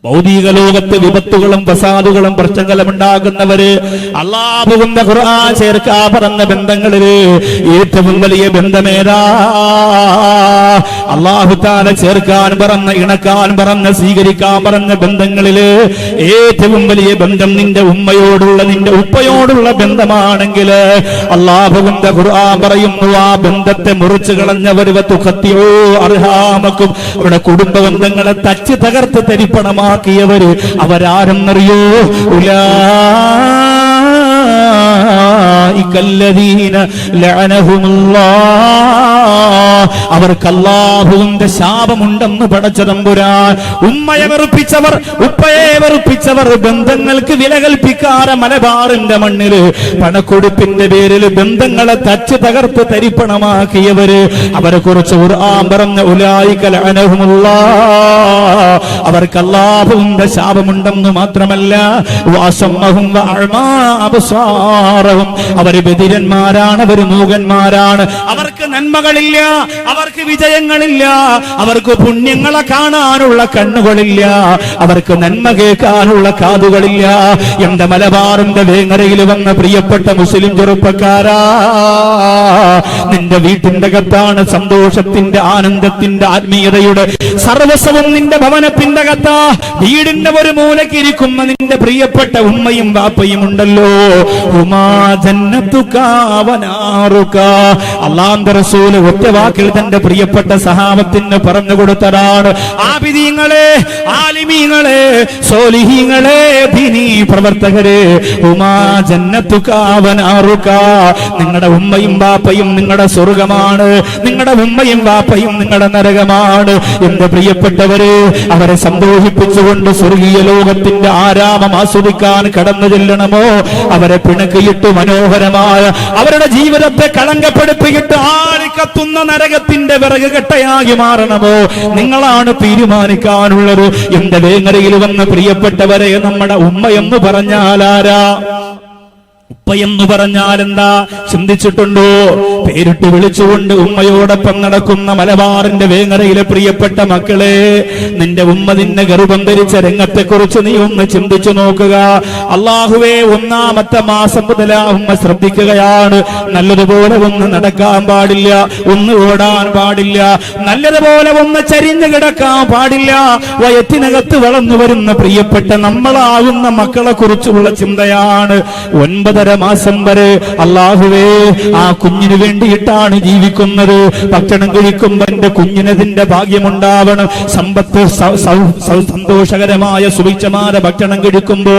ഭൗതിക ലോകത്ത് വിപത്തുകളും ഫസാദുകളും പ്രശ്നങ്ങളും ഉണ്ടാകുന്നവര്, അല്ലാഹുവിന്റെ ഖുർആൻ ചേർക്കാൻ പറഞ്ഞ ബന്ധങ്ങളില് ഏറ്റവും വലിയ ബന്ധമേതാ? അല്ലാഹു തആല ചേർക്കാൻ പറഞ്ഞ, ഇണക്കാൻ പറഞ്ഞ, സ്വീകരിക്കാൻ പറഞ്ഞ ബന്ധങ്ങളില് ഏറ്റവും വലിയ ബന്ധം നിന്റെ ഉമ്മയോടുള്ള, നിന്റെ ഉപ്പയോടുള്ള ബന്ധമാണെങ്കിൽ അല്ലാഹുവിന്റെ ഖുർആൻ പറയുന്നു ആ ബന്ധത്തെ മുറിച്ചു കളഞ്ഞവർ അർഹാമക്കും, അവരുടെ കുടുംബ ബന്ധങ്ങളെ തച്ച് തകർത്ത് തരിപ്പണമാ ിയവര് അവരാരെന്നറിയോ? അവർക്ക് അല്ലാഹുവിന്റെ ശാപമുണ്ടെന്ന് പടച്ച തമ്പുരാൻ. ഉമ്മയെ വെറുപ്പിച്ചവർ, ഉപ്പയെ വെറുപ്പിച്ചവർ, ബന്ധങ്ങൾക്ക് വില കൽപ്പിക്കാതെ മലബാറിന്റെ മണ്ണില് പണക്കൊടുപ്പിന്റെ പേരിൽ ബന്ധങ്ങളെ തച്ച് തകർത്ത് തരിപ്പണമാക്കിയവര്, അവരെ കുറിച്ച് ഖുർആൻ പറഞ്ഞ ഉലൈക ലഅനഹുമുല്ലാഹ്, അവർക്ക് അല്ലാഹുവിന്റെ ശാപമുണ്ടെന്ന് മാത്രമല്ല വഅസമ്മഹും വഅമാ അബ്സാറഹും, അവര് ബധിരന്മാരാണ്, അവര് മൂകന്മാരാണ്, അവർക്ക് നന്മകളില്ല, അവർക്ക് വിജയങ്ങളില്ല, അവർക്ക് പുണ്യങ്ങളെ കാണാനുള്ള കണ്ണുകളില്ല, അവർക്ക് നന്മ കേൾക്കാനുള്ള കാതുകളില്ല. എന്റെ മലബാറിന്റെ വേങ്ങരയിൽ വന്ന പ്രിയപ്പെട്ട മുസ്ലിം ചെറുപ്പക്കാരാ, നിന്റെ വീട്ടിന്റെ അകത്താണ് സന്തോഷത്തിന്റെ, ആനന്ദത്തിന്റെ, ആത്മീയതയുടെ സർവസ്വവും നിന്റെ ഭവനത്തിന്റെ അകത്താ. വീടിന്റെ ഒരു മൂലയ്ക്ക് ഇരിക്കുന്ന നിന്റെ പ്രിയപ്പെട്ട ഉമ്മയും വാപ്പയും ഉണ്ടല്ലോ. അല്ലാഹുവിന്റെ റസൂൽ ഒറ്റ വാക്കിൽ തന്റെ പ്രിയപ്പെട്ട സഹാബത്തിന് പറഞ്ഞു കൊടുത്തതാണ്. ആബിദീങ്ങളെ, ആലിമീങ്ങളെ, സോലിഹീങ്ങളെ, ദീനീ പ്രവർത്തകരെ, ഉമാ ജന്നത്തുക വനാറുക, നിങ്ങളുടെ ഉമ്മയും വാപ്പയും നിങ്ങളുടെ സ്വർഗമാണ്, നിങ്ങളുടെ ഉമ്മയും വാപ്പയും നിങ്ങളുടെ നരകമാണ്. എന്റെ പ്രിയപ്പെട്ടവരെ, അവരെ സന്തോഷിപ്പിച്ചുകൊണ്ട് സ്വർഗീയ ലോകത്തിന്റെ ആരാമം ആസ്വദിക്കാൻ കടന്നു ചെല്ലണമോ? അവരെ പിണക്കിയിട്ട് മനോഹരമായ അവരുടെ ജീവിതത്തെ കളങ്കപ്പെടുത്തിയിട്ട് ആളിക്കത്തുന്ന നരകത്തിന്റെ വിറക് കെട്ടയായി മാറണമോ? നിങ്ങളാണ് തീരുമാനിക്കാനുള്ളത്. എന്റെ വേങ്ങരയിൽ വന്ന പ്രിയപ്പെട്ടവരെ, നമ്മുടെ ഉമ്മ എന്ന് പറഞ്ഞാൽ ആരാ? ഉപ്പയെന്ന് പറഞ്ഞാൽ എന്താ ചിന്തിച്ചിട്ടുണ്ടോ? പേരിട്ട് വിളിച്ചുകൊണ്ട് ഉമ്മയോടൊപ്പം നടക്കുന്ന മലബാറിന്റെ വേങ്ങരയിലെ പ്രിയപ്പെട്ട മക്കളെ, നിന്റെ ഉമ്മ നിന്നെ ഗർഭം ധരിച്ച രംഗത്തെ കുറിച്ച് നീ ഒന്ന് ചിന്തിച്ചു നോക്കുക. അല്ലാഹുവേ, ഒന്നാമത്തെ മാസം മുതൽ ആ ഉമ്മ ശ്രദ്ധിക്കുകയാണ്. നല്ലതുപോലെ ഒന്ന് നടക്കാൻ പാടില്ല, ഒന്ന് ഓടാൻ പാടില്ല, നല്ലതുപോലെ ഒന്ന് ചരിഞ്ഞു കിടക്കാൻ പാടില്ല. വയറ്റിനകത്ത് വളർന്നു വരുന്ന പ്രിയപ്പെട്ട നമ്മളാകുന്ന മക്കളെ കുറിച്ചുള്ള ചിന്തയാണ്. 9 5.5 മാസം വരെ അല്ലാഹുവേ ആ കുഞ്ഞിന് വേണ്ടിയിട്ടാണ് ജീവിക്കുന്നത്. ഭക്ഷണം കഴിക്കുമ്പോ എന്റെ കുഞ്ഞിനതിന്റെ ഭാഗ്യമുണ്ടാവണം. സമ്പത്ത് സന്തോഷകരമായ സുഭിക്ഷമായ ഭക്ഷണം കഴിക്കുമ്പോ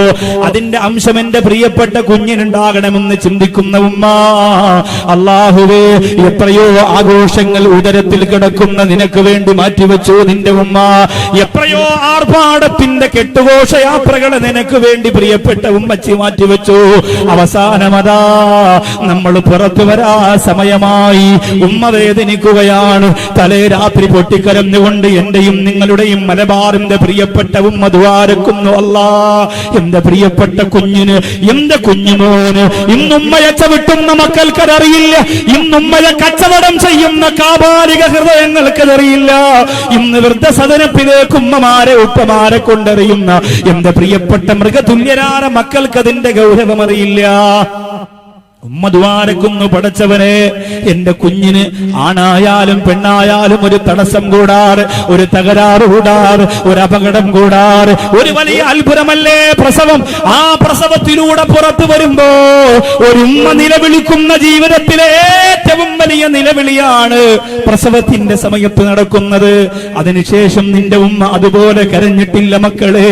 അതിന്റെ അംശം എന്റെ പ്രിയപ്പെട്ട കുഞ്ഞിനുണ്ടാകണമെന്ന് ചിന്തിക്കുന്ന ഉമ്മ, അല്ലാഹുവേ എത്രയോ ആഘോഷങ്ങൾ ഉദരത്തിൽ കിടക്കുന്ന നിനക്ക് വേണ്ടി മാറ്റിവെച്ചു നിന്റെ ഉമ്മ. എത്രയോ ആർഭാടത്തിന്റെ കെട്ടുഘോഷയാത്രകളെ നിനക്ക് വേണ്ടി പ്രിയപ്പെട്ട ഉമ്മച്ചി മാറ്റിവെച്ചു. അവസാനമതാ നമ്മൾ പുറത്തു വരാ സമയമായി. ഉമ്മ വേദനിക്കുകയാണ്. തലേ രാത്രി പൊട്ടിക്കരഞ്ഞുകൊണ്ട് എന്റെയും നിങ്ങളുടെയും മലബാറിന്റെ പ്രിയപ്പെട്ട ഉമ്മ ദ്വാരക്കുന്നു. അല്ലാ, എന്റെ പ്രിയപ്പെട്ട കുഞ്ഞിന്, എന്റെ കുഞ്ഞുമോന് ഇന്നുമ്മയെ ചവിട്ടുന്ന മക്കൾക്കതറിയില്ല. ഇന്നുമ്മയെ കച്ചവടം ചെയ്യുന്ന കാപാലിക ഹൃദയങ്ങൾക്കതറിയില്ല. ഇന്ന് വൃദ്ധസദനത്തിലേക്ക് ഉമ്മമാരെ ഉപ്പമാരെ കൊണ്ടറിയുന്ന എന്റെ പ്രിയപ്പെട്ട മൃഗതുല്യരായ മക്കൾക്കതിന്റെ ഗൗരവമറിയില്ല. ഉമ്മ ദ്വാരക്കുന്നു, പടച്ചവനെ എന്റെ കുഞ്ഞിന് ആണായാലും പെണ്ണായാലും ഒരു തടസ്സം കൂടാറ്, ഒരു തകരാറ് കൂടാറ്, ഒരു അപകടം കൂടാറ്. ഒരു വലിയ അത്ഭുതമല്ലേ പ്രസവം. ആ പ്രസവത്തിലൂടെ പുറത്തു വരുമ്പോ ഒരു ഉമ്മ നിലവിളിക്കുന്ന ജീവിതത്തിലെ ഏറ്റവും വലിയ നിലവിളിയാണ് പ്രസവത്തിന്റെ സമയത്ത് നടക്കുന്നത്. അതിനുശേഷം നിന്റെ ഉമ്മ അതുപോലെ കരഞ്ഞിട്ടില്ല മക്കളെ.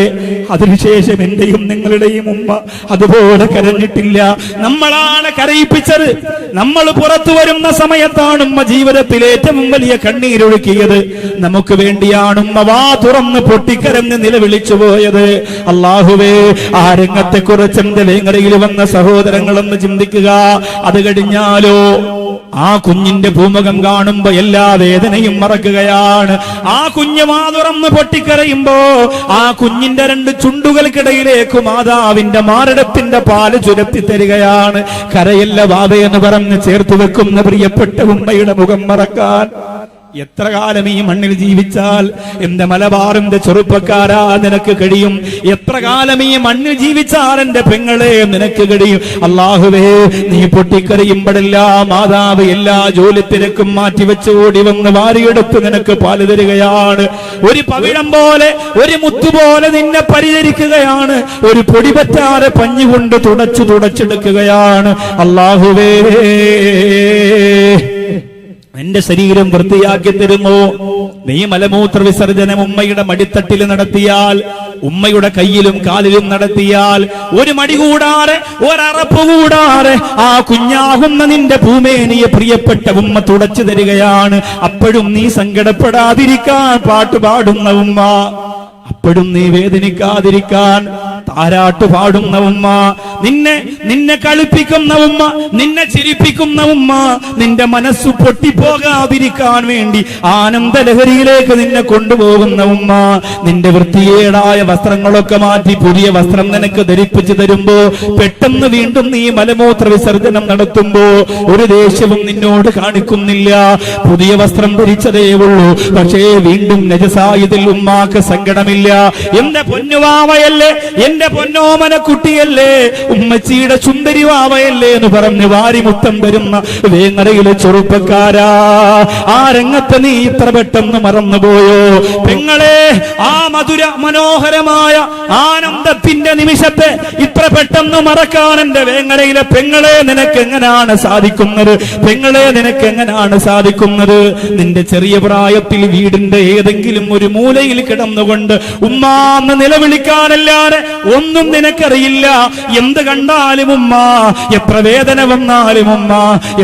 അതിനുശേഷം എന്റെയും നിങ്ങളുടെയും ഉമ്മ അതുപോലെ കരഞ്ഞിട്ടില്ല. നമ്മളാണ് കരയിപ്പിച്ചത്. നമ്മൾ പുറത്തു വരുന്ന സമയത്താണ് ഉമ്മ ജീവിതത്തിൽ ഏറ്റവും വലിയ കണ്ണീരൊഴുക്കിയത്. നമുക്ക് വേണ്ടിയാണ് ഉമ്മ വാ തുറന്ന് പൊട്ടിക്കരഞ്ഞ് നിലവിളിച്ചു പോയത്. അല്ലാഹുവേ, ആ രംഗത്തെ കുറിച്ച് എന്റെ വേങ്ങരയിൽ വന്ന സഹോദരങ്ങളെന്ന് ചിന്തിക്കുക. അത് കഴിഞ്ഞാലോ ആ കുഞ്ഞിന്റെ ഭൂമുഖം കാണുമ്പോ എല്ലാ വേദനയും മറക്കുകയാണ്. ആ കുഞ്ഞ് വാ തുറന്ന് പൊട്ടിക്കരയുമ്പോ ആ കുഞ്ഞിന്റെ 2 ചുണ്ടുകൾക്കിടയിലേക്ക് മാതാവിന്റെ മാരടത്തിന്റെ പാല് ചുരത്തി തരികയാണ്. കരയല്ല വാവയെന്ന് പറഞ്ഞ് ചേർത്ത് വെക്കുന്ന പ്രിയപ്പെട്ട ഉമ്മയുടെ മുഖം മറക്കാൻ എത്ര കാലം ഈ മണ്ണിൽ ജീവിച്ചാൽ എന്റെ മലബാറിന്റെ ചെറുപ്പക്കാരാ നിനക്ക് കഴിയും? എത്ര കാലം ഈ മണ്ണിൽ ജീവിച്ചാൽ എന്റെ പെങ്ങളെ നിനക്ക് കഴിയും? അല്ലാഹുവേ, നീ പൊട്ടിക്കരയുമ്പോഴെല്ലാം മാതാവ് എല്ലാ ജോലി തിരക്കും മാറ്റിവെച്ച് ഓടി വന്ന് വാരിയെടുത്ത് നിനക്ക് പാല് തരികയാണ്. ഒരു പവിഴം പോലെ, ഒരു മുത്തുപോലെ നിന്നെ പരിചരിക്കുകയാണ്. ഒരു പൊടി പറ്റാതെ പഞ്ഞുകൊണ്ട് തുടച്ചെടുക്കുകയാണ്. അല്ലാഹുവേ, എന്റെ ശരീരം വൃത്തിയാക്കി തരുമോ? നീ മലമൂത്ര വിസർജനം ഉമ്മയുടെ മടിത്തട്ടിൽ നടത്തിയാൽ, ഉമ്മയുടെ കയ്യിലും കാലിലും നടത്തിയാൽ, ഒരു മടി കൂടാതെ, ഒരറപ്പ് കൂടാതെ ആ കുഞ്ഞാകുന്ന നിന്റെ ഭൂമേനിയെ പ്രിയപ്പെട്ട ഉമ്മ തുടച്ചു തരികയാണ്. അപ്പോഴും നീ സങ്കടപ്പെടാതിരിക്കാൻ പാട്ടുപാടുന്ന ഉമ്മ, അപ്പോഴും നീ വേദനിക്കാതിരിക്കാൻ താരാട്ട് പാടുന്ന ഉമ്മ, നിന്നെ കളിപ്പിക്കുന്ന ഉമ്മ, നിന്നെ ചിരിപ്പിക്കുന്ന ഉമ്മ, നിന്റെ മനസ്സ് പൊട്ടിപ്പോകാതിരിക്കാൻ വേണ്ടി ആനന്ദലഹരിയിലേക്ക് നിന്നെ കൊണ്ടുപോകുന്ന ഉമ്മ, നിന്റെ വൃത്തികേടായ വസ്ത്രങ്ങളൊക്കെ മാറ്റി പുതിയ വസ്ത്രം നിനക്ക് ധരിപ്പിച്ചു തരുമ്പോ പെട്ടെന്ന് വീണ്ടും നീ മലമൂത്ര വിസർജനം നടത്തുമ്പോ ഒരു ദേഷ്യവും നിന്നോട് കാണിക്കുന്നില്ല. പുതിയ വസ്ത്രം ധരിച്ചതേ ഉള്ളൂ, പക്ഷേ വീണ്ടും നജസായതിൽ ഉമ്മാക്ക് സങ്കടമില്ല. എന്റെ പൊന്നുവാവയല്ലേ, എന്റെ പൊന്നോമന കുട്ടിയല്ലേ, ഉമ്മച്ചിയുടെ ചുന്ദരി വാവയല്ലേ എന്ന് പറഞ്ഞ് വാരിമുത്തം തരുന്ന വേങ്ങരയിലെ ചെറുപ്പക്കാരാ, ആ രംഗത്ത് നീ ഇത്ര പെട്ടെന്ന് മറന്നുപോയോ? പെങ്ങളെ, ആ മധുര മനോഹരമായ ആനന്ദത്തിന്റെ നിമിഷത്തെ ഇത്ര പെട്ടെന്ന് മറക്കാൻ എന്റെ വേങ്ങരയിലെ പെങ്ങളെ നിനക്ക് എങ്ങനെയാണ് സാധിക്കുന്നത്? പെങ്ങളെ, നിനക്ക് എങ്ങനെയാണ് സാധിക്കുന്നത്? നിന്റെ ചെറിയ പ്രായത്തിൽ വീടിന്റെ ഏതെങ്കിലും ഒരു മൂലയിൽ കിടന്നുകൊണ്ട് ഉമ്മാന്ന് നിലവിളിക്കാനല്ലാതെ ഒന്നും നിനക്കറിയില്ല. എന്ത് കണ്ടാലും ഉമ്മ, എത്ര വേദന വന്നാലും ഉമ്മ,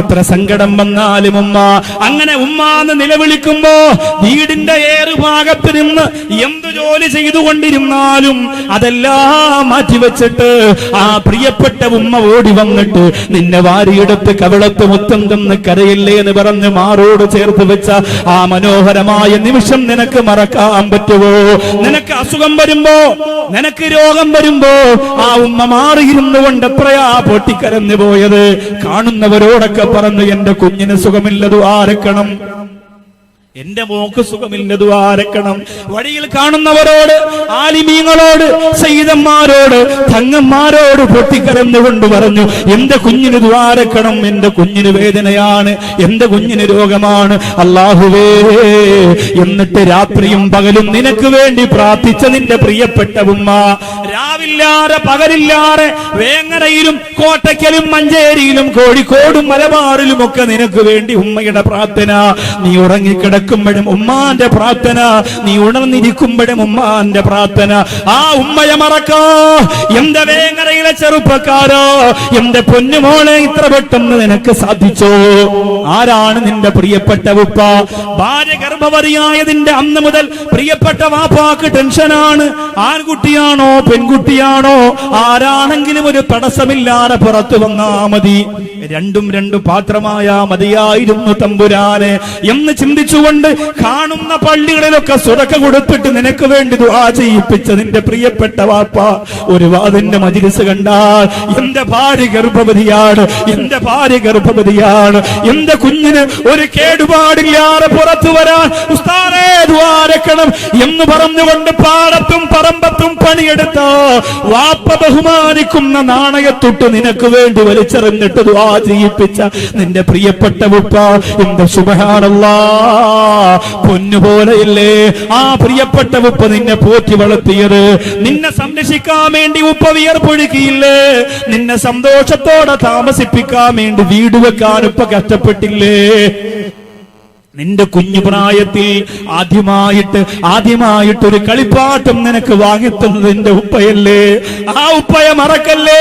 എത്ര സങ്കടം വന്നാലും ഉമ്മ, അങ്ങനെ ഉമ്മാന്ന് നിലവിളിക്കുമ്പോ വീടിന്റെ ഏറുഭാഗത്ത് നിന്ന് എന്ത് ജോലി ചെയ്തുകൊണ്ടിരുന്നാലും അതെല്ലാം മാറ്റിവെച്ചിട്ട് ആ പ്രിയപ്പെട്ട ഉമ്മ ഓടി വന്നിട്ട് നിന്നെ വാരിയെടുത്ത് കവിളത്ത് മുത്തം തന്ന് കരയില്ലേ എന്ന് പറഞ്ഞ് മാറോട് ചേർത്ത് വെച്ച ആ മനോഹരമായ നിമിഷം നിനക്ക് മറക്കാൻ പറ്റുമോ? നിനക്ക് അസുഖം വരുമ്പോ, നിനക്ക് രോഗം വരുമ്പോ ആ ഉമ്മ മാറിയിരുന്നു കൊണ്ട് എത്രയാ പൊട്ടിക്കരഞ്ഞു പോയത്. കാണുന്നവരോടൊക്കെ പറഞ്ഞു, എന്റെ കുഞ്ഞിന് സുഖമില്ല, ദുആ അരക്കണം. എന്റെ മോക്ക് സുഖമില്ല, ദ്വാരക്കണം. വഴിയിൽ കാണുന്നവരോട്, ആലിമീങ്ങളോട്, സയ്യിദന്മാരോട്, തങ്ങന്മാരോട് പൊട്ടിക്കരന്നുകൊണ്ട് പറഞ്ഞു, എന്റെ കുഞ്ഞിന് ദ്വാരക്കണം, എന്റെ കുഞ്ഞിന് വേദനയാണ്, എന്റെ കുഞ്ഞിന് രോഗമാണ് അല്ലാഹുവേ. എന്നിട്ട് രാത്രിയും പകലും നിനക്ക് വേണ്ടി പ്രാർത്ഥിച്ച നിന്റെ പ്രിയപ്പെട്ട ഉമ്മ, രാവില്ലാതെ പകലില്ലാതെ വേങ്ങരയിലും കോട്ടയ്ക്കലും മഞ്ചേരിയിലും കോഴിക്കോടും മലബാറിലും ഒക്കെ നിനക്ക് വേണ്ടി ഉമ്മയുടെ പ്രാർത്ഥന. നീ ഉറങ്ങിക്കിടക്കുമ്പോഴും ഉമ്മാന്റെ പ്രാർത്ഥന, നീ ഉണർന്നിരിക്കുമ്പോഴും ഉമ്മാന്റെ പ്രാർത്ഥന. ആ ഉമ്മയെ മറക്കാ എന്റെ വേങ്ങരയിലെ ചെറുപ്പക്കാരോ, എന്റെ പൊന്നുമോളെ ഇത്ര പെട്ടെന്ന് നിനക്ക് സാധിച്ചോ? ആരാണ് നിന്റെ പ്രിയപ്പെട്ട ഉപ്പ? ഭാര്യ ഗർഭവതിയായതിന്റെ അന്ന് മുതൽ പ്രിയപ്പെട്ട വാപ്പാക്ക് ടെൻഷനാണ്. ആൺകുട്ടിയാണോ പെൺകുട്ടിയാണോ, ആരാണെങ്കിലും ഒരു തടസ്സമില്ലാതെ പുറത്തു വന്നാ മതി, രണ്ടും രണ്ടു പാത്രമായാ മതിയായിരുന്നു തമ്പുരാനെ എന്ന് ചിന്തിച്ചുകൊണ്ട് കാണുന്ന പള്ളികളിലൊക്കെ സ്വതക്ക കൊടുത്തിട്ട് നിനക്ക് വേണ്ടി ദുആ ചെയ്യിപ്പിച്ച നിന്റെ പ്രിയപ്പെട്ട വാപ്പ ഒരു വാതിന്റെ മജ്‌ലിസ് കണ്ടാൽ, എന്റെ ഭാര്യ ഗർഭവതിയാണ്, എന്റെ ഭാര്യ ഗർഭവതിയാണ്, എന്റെ കുഞ്ഞിന് ഒരു കേടുപാടില്ലാതെ പുറത്തു വരാൻ ഉസ്താദേ ദ്വാരക്കണം എന്ന് പറഞ്ഞുകൊണ്ട് പാടത്തും പറമ്പത്തും പണിയെടുത്ത വാപ്പ ബഹുമാനിക്കുന്ന നാണയത്തൊട്ട് നിനക്ക് വേണ്ടി വലിച്ചെറിഞ്ഞിട്ട് ദുആ ചെയ്യിപ്പിച്ച നിന്റെ പ്രിയപ്പെട്ട ഉപ്പ, എന്റെ സുബ്ഹാനല്ലാഹ്, പൊന്നുപോലെയല്ലേ ആ പ്രിയപ്പെട്ട ഉപ്പ നിന്നെ പോറ്റി വളർത്തിയത്? നിന്നെ സംരക്ഷിക്കാൻ വേണ്ടി ഉപ്പ വിയർപ്പൊഴുക്കിയില്ലേ? നിന്നെ സന്തോഷത്തോടെ താമസിപ്പിക്കാൻ വേണ്ടി വീട് വെക്കാൻ ഉപ്പ കഷ്ടപ്പെട്ടില്ലേ? നിന്റെ കുഞ്ഞു പ്രായത്തിൽ ആദ്യമായിട്ട് ഒരു കളിപ്പാട്ടം നിനക്ക് വാങ്ങിത്തന്നത് നിന്റെ ഉപ്പയല്ലേ? ആ ഉപ്പയെ മറക്കല്ലേ.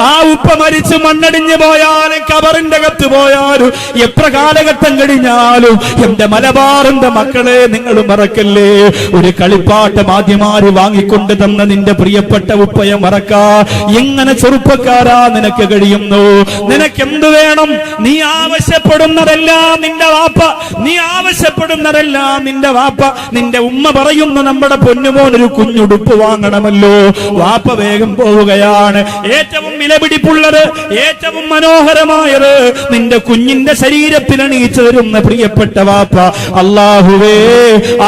ആ ഉപ്പ മരിച്ച് മണ്ണടിഞ്ഞു പോയാലും കബറിന്റെ അകത്ത് പോയാലും എത്ര കാലഘട്ടം കഴിഞ്ഞാലും എന്റെ മലബാറിന്റെ മക്കളെ നിങ്ങൾ മറക്കല്ലേ. ഒരു കളിപ്പാട്ടം ആദ്യമായി വാങ്ങിക്കൊണ്ട് തന്ന നിന്റെ പ്രിയപ്പെട്ട ഉപ്പയെ മറക്കാ എങ്ങനെ ചെറുപ്പക്കാരാ നിനക്ക് കഴിയുന്നു? നിനക്കെന്ത് വേണം? നീ ആവശ്യപ്പെടുന്നതെല്ലാം നിന്റെ വാപ്പ, നീ ആവശ്യപ്പെടുന്നതെല്ലാം നിന്റെ വാപ്പ. നിന്റെ ഉമ്മ പറയുന്നു, നമ്മുടെ പൊന്നുമോൻ ഒരു കുഞ്ഞുടുപ്പ് വാങ്ങണമല്ലോ. വാപ്പ വേഗം പോവുകയാണ്. ഏറ്റവും വിലപിടിപ്പുള്ളത്, ഏറ്റവും മനോഹരമായത് നിന്റെ കുഞ്ഞിന്റെ ശരീരത്തിൽ അണിയിച്ചു തരുന്ന പ്രിയപ്പെട്ട വാപ്പ. അല്ലാഹുവേ,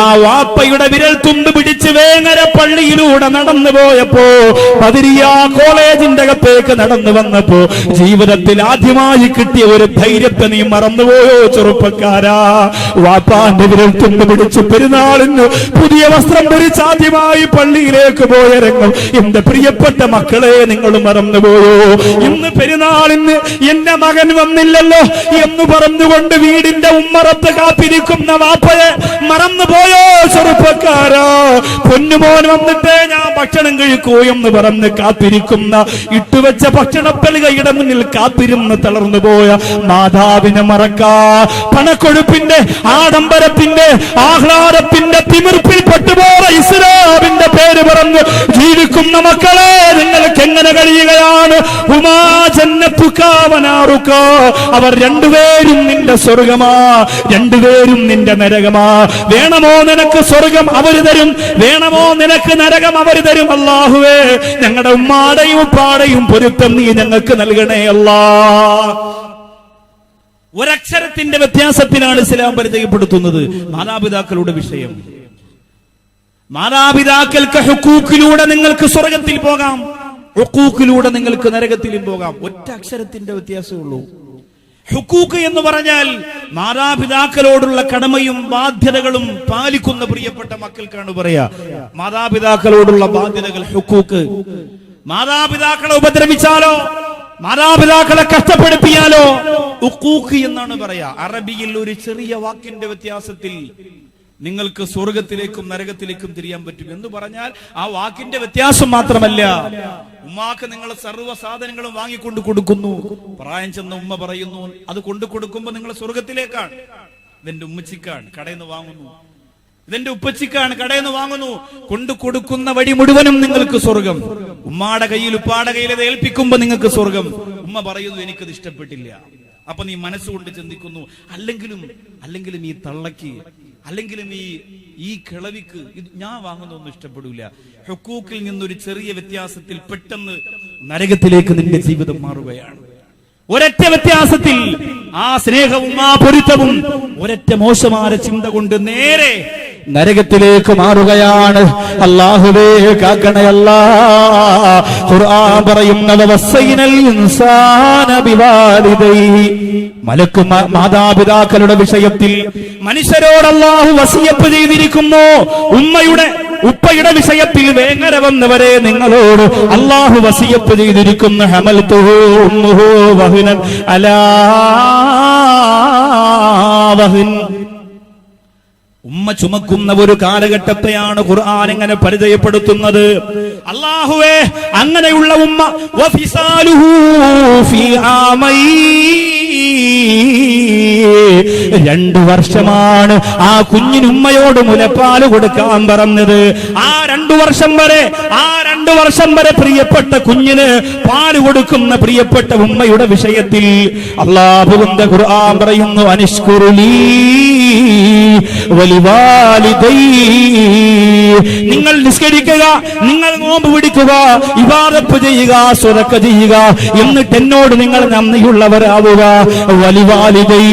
ആ വാപ്പയുടെ വിരൽ തുമ്പ് പിടിച്ച് വേങ്ങര പള്ളിയിലൂടെ നടന്നു പോയപ്പോ, ബദരിയ കോളേജിന്റെ അകത്തേക്ക് നടന്നു വന്നപ്പോ ജീവിതത്തിൽ ആദ്യമായി കിട്ടിയ ഒരു ധൈര്യത്തെ നീ മറന്നുപോയോ ചെറുപ്പക്കാരാ? വാപ്പാന്റെ വിരൽ തുമ്പ് പിടിച്ച് പെരുന്നാളിന് പുതിയ വസ്ത്രം ധരിച്ച് ആദ്യമായി പള്ളിയിലേക്ക് പോയ രംഗം എന്റെ പ്രിയപ്പെട്ട മക്കളെ നിങ്ങൾ മറന്നുപോയോ? ഇന്ന് പെരുന്നാളിന് എന്റെ മകൻ വന്നില്ലല്ലോ എന്ന് പറഞ്ഞുകൊണ്ട് വീടിന്റെ ഉമ്മറത്ത് കാത്തിരിക്കുന്ന വാപ്പയെ മറന്നുപോയോ ചെറുപ്പക്കാരാ? പൊന്നുമോൻ വന്നിട്ടേ ഞാൻ ഭക്ഷണം കഴിക്കൂ എന്ന് പറഞ്ഞ് കാത്തിരിക്കുന്ന, ഇട്ടുവെച്ച ഭക്ഷണപ്പലകയുടെ മുന്നിൽ കാത്തിരുന്ന് തളർന്നു പോയ മാതാവിനെ മറക്കാ. പണക്കൊഴുപ്പിന്റെ, ആഡംബരത്തിന്റെ, ആഹ്ലാദത്തിന്റെ തിമിർപ്പിൽ പെട്ടുപോയ ഇസ്ലാമിന്റെ പേര് പറഞ്ഞു ജീവിക്കുന്ന മക്കളെ നിങ്ങൾക്ക് എങ്ങനെ കഴിയുകയാണ്? ഉമാ ജന്നത്തുക വനാറുക, അവർ രണ്ടുപേരും നിന്റെ സ്വർഗമാ, രണ്ടുപേരും നിന്റെ നരകമാ. വേണമോ നിനക്ക് സ്വർഗം അവര് തരും, വേണമോ നിനക്ക് നരകം അവര് തരും. അല്ലാഹുവേ, ഞങ്ങളുടെ ഉമ്മാടെയും ഉപ്പാടെയും പൊരുത്തം നീ ഞങ്ങൾക്ക് നൽകണേ അല്ലാഹ്. ഒരക്ഷരത്തിന്റെ വ്യത്യാസത്തിലാണ് ഇസ്ലാം പരിചയപ്പെടുത്തുന്നത് മാതാപിതാക്കളുടെ വിഷയം. മാതാപിതാക്കൾക്ക് ഹുക്കൂക്കിലൂടെ നിങ്ങൾക്ക് സ്വർഗത്തിൽ പോകാം, ഹുക്കൂക്കിലൂടെ നിങ്ങൾക്ക് നരകത്തിലും പോകാം. ഒറ്റ അക്ഷരത്തിന്റെ വ്യത്യാസമേ ഉള്ളൂ. ഹുക്കൂക്ക് എന്ന് പറഞ്ഞാൽ മാതാപിതാക്കളോടുള്ള കടമയും ബാധ്യതകളും പാലിക്കുന്ന പ്രിയപ്പെട്ട മക്കൾക്കാണ് പറയാ മാതാപിതാക്കളോടുള്ള ബാധ്യതകൾ ഹുക്കൂക്ക്. മാതാപിതാക്കളെ ഉപദ്രവിച്ചാലോ, മാതാപിതാക്കളെ കഷ്ടപ്പെടുത്തിയാലോ ഉഖൂഖ് എന്നാണ് പറയാ. അറബിയിൽ ഒരു ചെറിയ വാക്കിന്റെ വ്യത്യാസത്തിൽ നിങ്ങൾക്ക് സ്വർഗത്തിലേക്കും നരകത്തിലേക്കും തിരിയാൻ പറ്റും എന്ന് പറഞ്ഞാൽ ആ വാക്കിന്റെ വ്യത്യാസം മാത്രമല്ല, ഉമ്മാക്ക് നിങ്ങൾ സർവ്വ സാധനങ്ങളും വാങ്ങിക്കൊണ്ട് കൊടുക്കുന്നു. പ്രായം ചെന്ന ഉമ്മ പറയുന്നു അത് കൊണ്ടു കൊടുക്കുമ്പോ നിങ്ങൾ സ്വർഗത്തിലേക്കാണ്. ഇതെന്റെ ഉമ്മച്ചിക്കാണ്, കടയിൽ നിന്ന് വാങ്ങുന്നു. ഇതെന്റെ ഉപ്പച്ചിക്കാണ്, കടയിൽ നിന്ന് വാങ്ങുന്നു. കൊണ്ടു കൊടുക്കുന്ന വഴി മുഴുവനും നിങ്ങൾക്ക് സ്വർഗം. ഉമ്മാടെ കയ്യിൽ ഉപ്പാടെ കയ്യിൽ ഇത് ഏൽപ്പിക്കുമ്പോ നിങ്ങൾക്ക് സ്വർഗം. ഉമ്മ പറയുന്നു എനിക്കത് ഇഷ്ടപ്പെട്ടില്ല. അപ്പൊ നീ മനസ്സുകൊണ്ട് ചിന്തിക്കുന്നു, അല്ലെങ്കിലും ഈ തള്ളക്ക്, അല്ലെങ്കിലും ഈ കിളവിക്ക് ഇത് ഞാൻ വാങ്ങുന്നൊന്നും ഇഷ്ടപ്പെടില്ല. ഹുക്കൂക്കിൽ നിന്നൊരു ചെറിയ വ്യത്യാസത്തിൽ പെട്ടെന്ന് നരകത്തിലേക്ക് നിന്റെ ജീവിതം മാറുകയാണ്. ഒരൊറ്റ വ്യത്യാസത്തിൽ ആ സ്നേഹവും ആ പൊരുത്തവും ഒരൊറ്റ മോശമായ ചിന്ത കൊണ്ട് നേരെ നരകത്തിലേക്ക് മാറുകയാണ്. അല്ലാഹുവേ കാക്കണേ അല്ലാഹ്. ഖുർആൻ പറയുന്നത് വസൈനൽ ഇൻസാന ബിവാലിദൈഹി. മലക്ക് മാതാപിതാക്കളുടെ വിഷയത്തിൽ മനുഷ്യരോട് അല്ലാഹു വസിയത്ത് ചെയ്തിരിക്കുന്നു. ഉപ്പയുടെ വിഷയത്തിൽ വേങ്ങര വന്നവരെ നിങ്ങളോട് അല്ലാഹു വസിയത്ത് ചെയ്തിരിക്കുന്നു. ഹമൽതുഹു ഉമ്മുഹു വഹ്നൻ അലാ വഹ്ൻ. ഉമ്മ ചുമക്കുന്ന ഒരു കാലഘട്ടത്തെയാണ് ഖുർആൻ എങ്ങനെ പരിചയപ്പെടുത്തുന്നത്. അല്ലാഹുവേ അങ്ങനെയുള്ള ഉമ്മ വഫിസാലുഹു ഫീ ആമൈ. 2 വർഷമാണ് ആ കുഞ്ഞിന് ഉമ്മയോട് മുലപ്പാല് കൊടുക്കാൻ പറഞ്ഞത്. ആ 2 വർഷം വരെ പ്രിയപ്പെട്ട കുഞ്ഞിന് പാല് കൊടുക്കുന്ന പ്രിയപ്പെട്ട ഉമ്മയുടെ വിഷയത്തിൽ അല്ലാഹുവിന്റെ ഖുർആൻ പറയുന്നു അനിഷ്കുറുലീ വലിവാലിദൈ. നിങ്ങൾ നിസ്കരിക്കുക, നിങ്ങൾ നോമ്പ് പിടിക്കുക, ഇബാദത്ത് ചെയ്യുക, സ്വതക്ക ചെയ്യുക, എന്നിട്ട് എന്നോട് നിങ്ങൾ നന്ദിയുള്ളവരാവുക. വലിവാലിദൈ,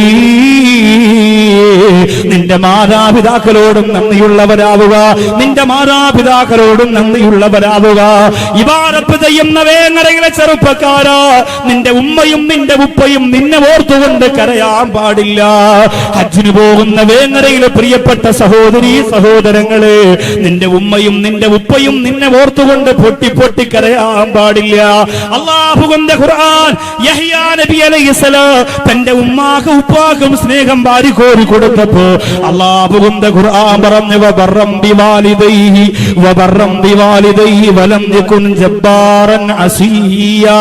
നിന്റെ മാതാപിതാക്കളോടും നന്ദിയുള്ളവരാവുക, നിന്റെ മാതാപിതാക്കളോടും നന്ദിയുള്ളവരാവുക. ഇബാദത്ത് ചെയ്യുന്ന വേങ്ങരയിലെ ചെറുപ്പക്കാരാ, നിന്റെ ഉമ്മയും നിന്റെ ഉപ്പയും നിന്നെ ഓർത്തുകൊണ്ട് കരയാൻ പാടില്ല. ഹജ്ജിന് പോകുന്ന വേങ്ങരയിലെ പ്രിയപ്പെട്ട സഹോദരീ സഹോദരങ്ങളെ, നിന്റെ ഉമ്മയും നിന്റെ ഉപ്പയും നിന്നെ ഓർത്തുകൊണ്ട് പൊട്ടി കരയാൻ പാടില്ല. അല്ലാഹുവിന്റെ ഖുർആൻ യഹ്യാ നബി അലൈഹിസ്സലാം തന്റെ ഉമ്മാക്കും ഉപ്പാക്കും സ്നേഹം വാരിക്കോരി കൊടുത്തപ്പോ അല്ലാഹുവിന്റെ ഖുർആൻ പറഞ്ഞു വബറം ബിവാലിദൈഹി വലം യകുൻ ജബ്ബാറൻ അസിയ്യാ.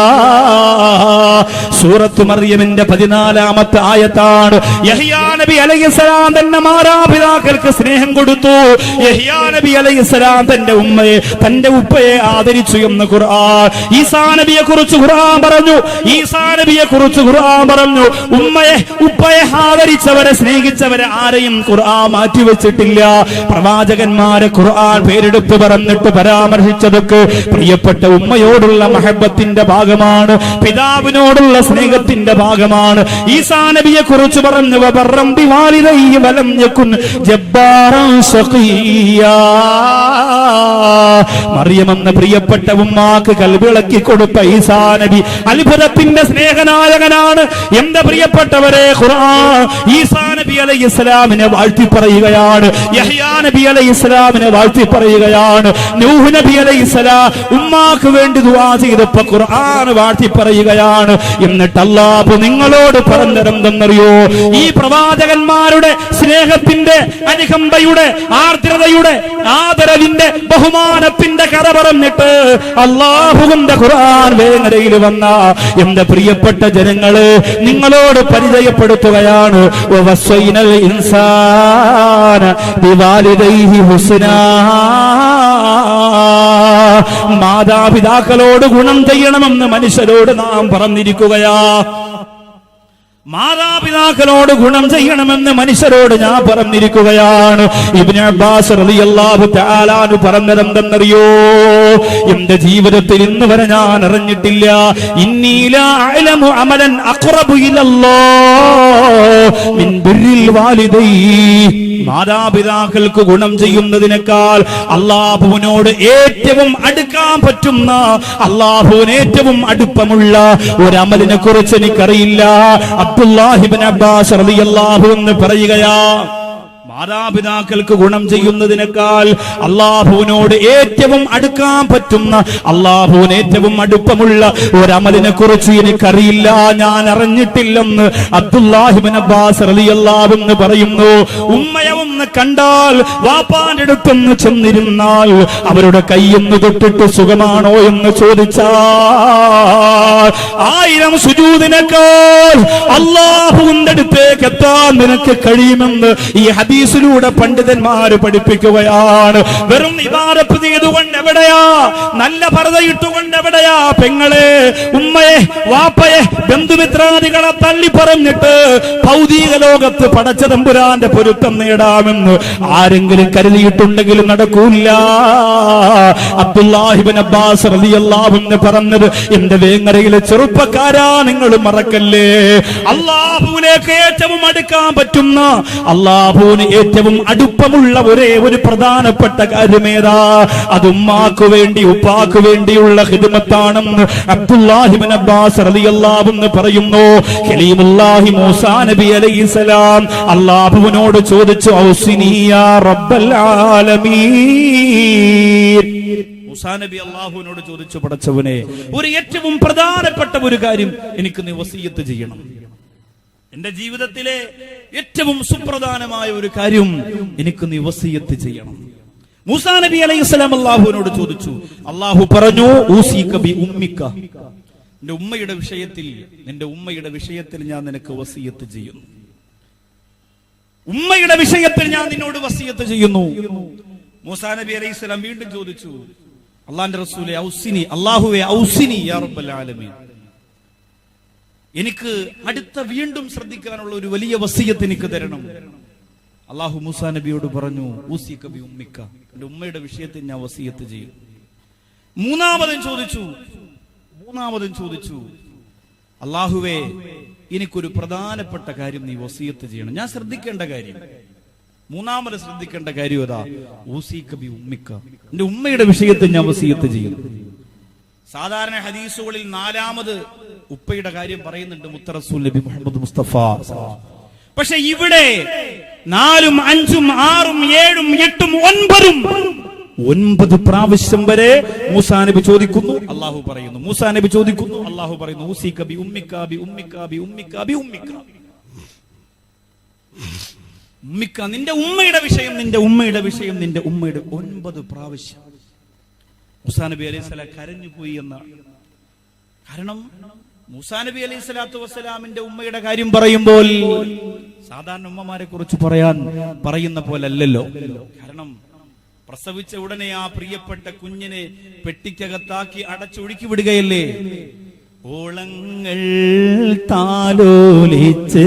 സൂറത്ത് മർയമിന്റെ 14-ാമത്തെ ആയത്താണ്. യഹ്യാ നബി അലൈഹിസ്സലാം തന്റെ മാതാപിതാക്കൾക്ക് സ്നേഹം കൊടുത്തു. യഹ്യാ നബി അലൈഹിസ്സലാം തന്റെ ഉമ്മയെ തന്റെ ഉപ്പയെ ആദരിച്ചു എന്ന് ഖുർആൻ. ഈസാ നബിയെ കുറിച്ച് ഖുർആൻ പറഞ്ഞു ഉമ്മയെ ഉപ്പയെ ആദരിച്ചവരെ സ്നേഹിച്ചവരെ ആരെയും ഖുർആൻ മാറ്റിവെച്ചിട്ടില്ല. പ്രവാചകന്മാരെ ഖുർആൻ പേരെടുത്ത് പറഞ്ഞിട്ട് പരാമർശിച്ചതൊക്കെ പ്രിയപ്പെട്ട ഉമ്മയോടുള്ള മഹബത്തിന്റെ ഭാഗമാണ്, പിതാവിനോടുള്ള സ്നേഹത്തിന്റെ ഭാഗമാണ്. ഈസാ നബിയെ കുറിച്ച് പറഞ്ഞു വബറം ബിവാലിദൈഹി വലം യകുൻ ജബ്ബാറൻ ശഖിയ്യാ. മറിയം എന്ന പ്രിയപ്പെട്ട ഉമ്മാക്ക് കൽബിളക്കി കൊടുത്ത ഈസാ നബി അത്ഭുതത്തിന്റെ സ്നേഹനായകനാണ്. എന്റെ പ്രിയപ്പെട്ടവരെ, ഖുർആൻ ഈസാ നബി അലൈഹിസ്സലാമിനെ വാഴ്ത്തി പറയുകയാണ്, യഹ്യാ നബി അലൈഹിസ്സലാമിനെ വാഴ്ത്തി പറയുകയാണ്, നൂഹ് നബി അലൈഹിസ്സലാം ഉമ്മാക്ക് വേണ്ടി ദുആ ചെയ്തപ്പോൾ ഖുർആൻ വാഴ്ത്തി പറയുകയാണ്. എന്നിട്ട് അല്ലാഹു നിങ്ങളോട് പറഞ്ഞതെന്തെന്നറിയോ? ഈ പ്രവാചകന്മാരുടെ സ്നേഹത്തിന്റെ, അനുകമ്പയുടെ, ആർദ്രതയുടെ, ആദരവിന്റെ, ബഹുമാനത്തിന്റെ കഥ പറഞ്ഞിട്ട് അല്ലാഹുവിന്റെ ഖുർആൻ വേങ്ങരയിൽ വന്ന എന്റെ പ്രിയപ്പെട്ട ജനങ്ങളെ നിങ്ങളോട് പരിചയപ്പെടുത്തുകയാണ്. വവസ്വൈനൽ ഇൻസാന ബിവാലിദൈഹി ഹുസ്നാ. മാതാപിതാക്കളോട് ഗുണം ചെയ്യണമെന്ന് മനുഷ്യരോട് നാം പറഞ്ഞിരിക്കുകയാ. മാതാപിതാക്കളോട് ഗുണം ചെയ്യണമെന്ന് മനുഷ്യരോട് ഞാൻ പറഞ്ഞിരിക്കുകയാണ്. ഇബ്നു അബ്ബാസ് റളിയല്ലാഹു തആല അൻഹു പറഞ്ഞതെന്തെന്നറിയോ? എന്റെ ജീവിതത്തിൽ ഇന്ന് വരെ ഞാൻ അറിഞ്ഞിട്ടില്ല, ഇന്നി ലാ അഅലമു അമലൻ അഖറബു ഇലല്ലാഹ് മിൻ ബിർരിൽ വാലിദൈഹി. മാതാപിതാക്കൾക്ക് ഗുണം ചെയ്യുന്നതിനേക്കാൾ അല്ലാഹുവിനോട് ഏറ്റവും അടുക്കാൻ പറ്റുന്ന, അല്ലാഹുവിന് ഏറ്റവും അടുപ്പമുള്ള ഒരു അമലിനെ കുറിച്ച് എനിക്കറിയില്ല. അബ്ദുല്ലാഹി ഇബ്നു അബ്ബാസ് റളിയല്ലാഹു അൻഹു പറയുകയാ, മാതാപിതാക്കൾക്ക് ഗുണം ചെയ്യുന്നതിനേക്കാൾ അല്ലാഹുവിനോട് ഏറ്റവും അടുക്കാൻ പറ്റുന്ന, അല്ലാഹുവിന് ഏറ്റവും അടുപ്പമുള്ള ഒരമലിനെ കുറിച്ച് എനിക്കറിയില്ല, ഞാൻ അറിഞ്ഞിട്ടില്ലെന്ന് അബ്ദുല്ലാഹി ഇബ്നു അബ്ബാസ് റളിയല്ലാഹു അൻഹു പറയുന്നു. ഉമ്മയെ ഒന്ന് കണ്ടാൽ, വാപ്പാന്റെ അടുത്തൊന്ന് ചെന്നിരുന്നാൽ, അവരുടെ കൈയൊന്ന് തൊട്ടിട്ട് സുഖമാണോ എന്ന് ചോദിച്ചാൽ 1000 സുജൂദിനേക്കാൾ അല്ലാഹുവിന്റെ അടുത്തേക്ക് എത്താൻ നിനക്ക് കഴിയുമെന്ന് ഈ ഹദീസ് ഹദീസിലൂടെ പണ്ഡിതന്മാര് പഠിപ്പിക്കുകയാണ്. വെറും ഇബാദത്ത് ചെയ്തുകൊണ്ട് എവിടെയാ, നല്ല പർദ്ദയിട്ടുകൊണ്ട് എവിടെയാ പെങ്ങളെ, ഉമ്മയെ, വാപ്പയെ, ബന്ധുമിത്രാദികളെ തള്ളി പറഞ്ഞിട്ട് ഭൗതിക ലോകത്ത് പടച്ച തമ്പുരാന്റെ പൊരുത്തം നേടാമെന്ന് ആരെങ്കിലും കരുതിയിട്ടുണ്ടെങ്കിലും നടക്കൂല. അബ്ദുല്ലാഹി ഇബ്നു അബ്ബാസ് റളിയല്ലാഹു അൻഹു പറഞ്ഞത്, എന്റെ വേങ്ങരയിലെ ചെറുപ്പക്കാരാ, നിങ്ങൾ മറക്കല്ലേ, അല്ലാഹുവിലേക്ക് ഏറ്റവും അടുക്കാൻ പറ്റുന്ന, അല്ലാഹുവിന് ഏറ്റവും അടുപ്പമുള്ള ഒരേ ഒരു പ്രധാനപ്പെട്ട കാര്യമേതാ, അത് ഉമ്മാക്ക് വേണ്ടി ഉപ്പാക്ക് വേണ്ടിയുള്ള ഖിദ്മത്താണെന്ന് അബ്ദുല്ലാഹി ഇബ്നു അബ്ബാസ് റളിയല്ലാഹു അൻഹു പറയുന്നു. ഖലീമുല്ലാഹി മൂസാ നബി അലൈഹിസ്സലാം അല്ലാഹുവിനോട് ചോദിച്ചു, ഔസിനി യാ റബ്ബൽ ആലമീൻ. മൂസാ നബി അല്ലാഹുവിനോട് ചോദിച്ചു, പടച്ചവനെ, ഒരു ഏറ്റവും പ്രധാനപ്പെട്ട ഒരു കാര്യം എനിക്ക് നീ വസിയത്ത് ചെയ്യണം. എന്റെ ജീവിതത്തിലെ ഏറ്റവും സുപ്രധാനമായ ഒരു കാര്യം എനിക്ക് നീ വസിയത്ത് ചെയ്യണം. മൂസാ നബി അലൈഹിസ്സലാം അല്ലാഹുവിനോട് ചോദിച്ചു. അല്ലാഹു പറഞ്ഞു, ഊസിക ബി ഉമ്മിക, നിന്റെ ഉമ്മയുടെ വിഷയത്തിൽ ഞാൻ നിനക്ക് വസിയത്ത് ചെയ്യുന്നു. ഉമ്മയുടെ വിഷയത്തിൽ ഞാൻ നിന്നോട് വസിയത്ത് ചെയ്യുന്നു. മൂസാ നബി അലൈഹിസ്സലാം വീണ്ടും ചോദിച്ചു, അല്ലാഹുവിന്റെ റസൂലേ, ഔസിനി, അല്ലാഹുവേ ഔസിനി യാ റബ്ബൽ ആലമീൻ, എനിക്ക് അടുത്ത വീണ്ടും ശ്രദ്ധിക്കാനുള്ള ഒരു വലിയ വസിയത്ത് എനിക്ക് തരണം. അല്ലാഹു മൂസാ നബിയോട് പറഞ്ഞു, ഊസിക ബി ഉമ്മിക, എന്റെ ഉമ്മയുടെ വിഷയത്തിൽ ഞാൻ വസിയത്ത് ചെയ്യും. മൂന്നാമതും ചോദിച്ചു, അല്ലാഹുവേ, എനിക്കൊരു പ്രധാനപ്പെട്ട കാര്യം നീ വസിയത്ത് ചെയ്യണം. ഞാൻ ശ്രദ്ധിക്കേണ്ട കാര്യം, മൂന്നാമത് ശ്രദ്ധിക്കേണ്ട കാര്യം ഏതാ? ഊസിക ബി ഉമ്മിക, എന്റെ ഉമ്മയുടെ വിഷയത്തിൽ ഞാൻ വസിയത്ത് ചെയ്യും. സാധാരണ ഹദീസുകളിൽ നാലാമത് ഉപ്പയുടെ കാര്യം പറയുന്നുണ്ട് മുത്ത റസൂൽ നബി മുഹമ്മദ് മുസ്തഫ. പക്ഷെ ഇവിടെ 4ഉം 5ഉം 6ഉം 7ഉം 8ഉം 9 പ്രാവശ്യം വരെ മൂസാ നബി ചോദിക്കുന്നു, അല്ലാഹു പറയുന്നു. മൂസാ നബി ചോദിക്കുന്നു, അല്ലാഹു പറയുന്നു. ഊസിക ബി ഉമ്മിക ബി ഉമ്മിക ബി ഉമ്മിക ബി ഉമ്മിക, ഉമ്മിക, നിന്റെ ഉമ്മയുടെ വിഷയം, നിന്റെ ഉമ്മയുടെ വിഷയം, നിന്റെ ഉമ്മയുടെ 9 പ്രാവശ്യം. മൂസാ നബി അലൈഹിസ്സലാം കരഞ്ഞു പോയി എന്നാണ്. കാരണം മൂസാ നബി അലൈഹി സ്വലാത്തു വസ്സലാമിന്റെ ഉമ്മയുടെ കാര്യം പറയുമ്പോൾ സാധാരണ ഉമ്മമാരെ കുറിച്ച് പറയുന്ന പോലല്ലല്ലോ. കാരണം പ്രസവിച്ച ഉടനെ ആ പ്രിയപ്പെട്ട കുഞ്ഞിനെ പെട്ടിക്കകത്താക്കി അടച്ചൊഴുക്കി വിടുകയല്ലേ. ഓളങ്ങൾ താലോലിച്ച്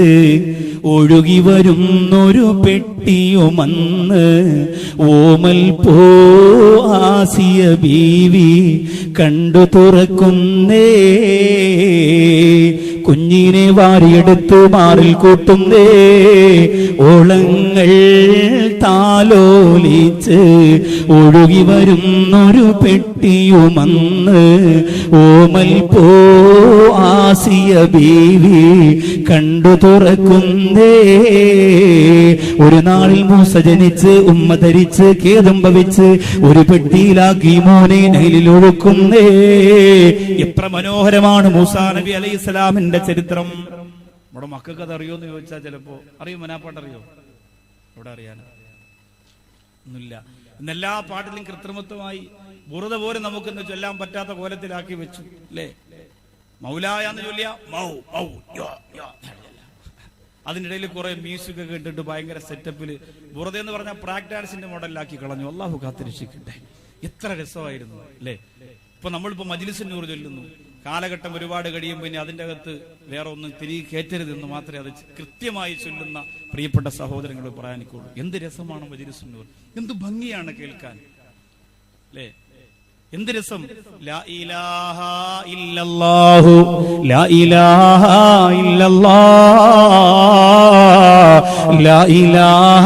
ഒഴുകി വരുന്നൊരു പെട്ടിയുമന്ന് ഓമൽ പോ ആസിയ ബീവി കണ്ടു തുറക്കുന്നേ, കുഞ്ഞിനെ വാരിയെടുത്ത് മാറിൽ കൂട്ടുന്നേ. ഓളങ്ങൾ താലോലിച്ച് ഒഴുകി വരുന്നൊരു പെട്ടിയുമന്ന് ഓമൽ പോ ആസിയ ബീവി കണ്ടു തുറക്കുന്നേ. ഒരു നാളിൽ മൂസ ജനിച്ച് ഉമ്മ ധരിച്ച് ഖേദം ഭവിച്ച് ഒരു പെട്ടിയിലാക്കി മോനെ നൈലിൽ ഒഴുക്കുന്നേ. എത്ര മനോഹരമാണ് മൂസാ നബി അലൈഹി സ്വലാമിന്റെ ചരിത്രം. നമ്മുടെ മക്കൾക്ക് അത് അറിയോന്ന് ചോദിച്ചാൽ ചിലപ്പോ അറിയോ, മനാപ്പാട്ട് അറിയോ? ഇവിടെ അറിയാൻ ഒന്നുമില്ല. ഇന്നെല്ലാ പാട്ടിലും കൃത്രിമത്വമായി ബുറുദ പോലും നമുക്കിന്ന് ചൊല്ലാൻ പറ്റാത്ത കോലത്തിലാക്കി വെച്ചു അല്ലേ. മൗലായെന്ന് ചൊല്ലിയ അതിനിടയിൽ കുറെ മ്യൂസിക് ഒക്കെ ഇട്ടിട്ട് ഭയങ്കര സെറ്റപ്പില് ബുറുദ എന്ന് പറഞ്ഞ പ്രാക് ഡാൻസിന്റെ മോഡലിലാക്കി കളഞ്ഞു. അല്ലാഹു കാത്തിരക്ഷിക്കട്ടെ. എത്ര രസമായിരുന്നു അല്ലേ. ഇപ്പൊ നമ്മളിപ്പോ മജ്ലിസുൻ നൂർ ചൊല്ലുന്നു. കാലഘട്ടം ഒരുപാട് കഴിയുമ്പോൾ പിന്നെ അതിൻ്റെ അകത്ത് വേറെ ഒന്നും തിരികെ കയറ്റരുതെന്ന് മാത്രമേ അത് കൃത്യമായി ചൊല്ലുന്ന പ്രിയപ്പെട്ട സഹോദരങ്ങൾ പറയാനിക്കുള്ളൂ. എന്ത് രസമാണ് മജ്ലിസുൻ നൂർ, എന്ത് ഭംഗിയാണ് കേൾക്കാൻ അല്ലേ. എന്ത് രസം. ലാ ഇലാഹ ഇല്ലല്ലാഹു ലാ ഇലാഹ ഇല്ലല്ലാഹ് ലാ ഇലാഹ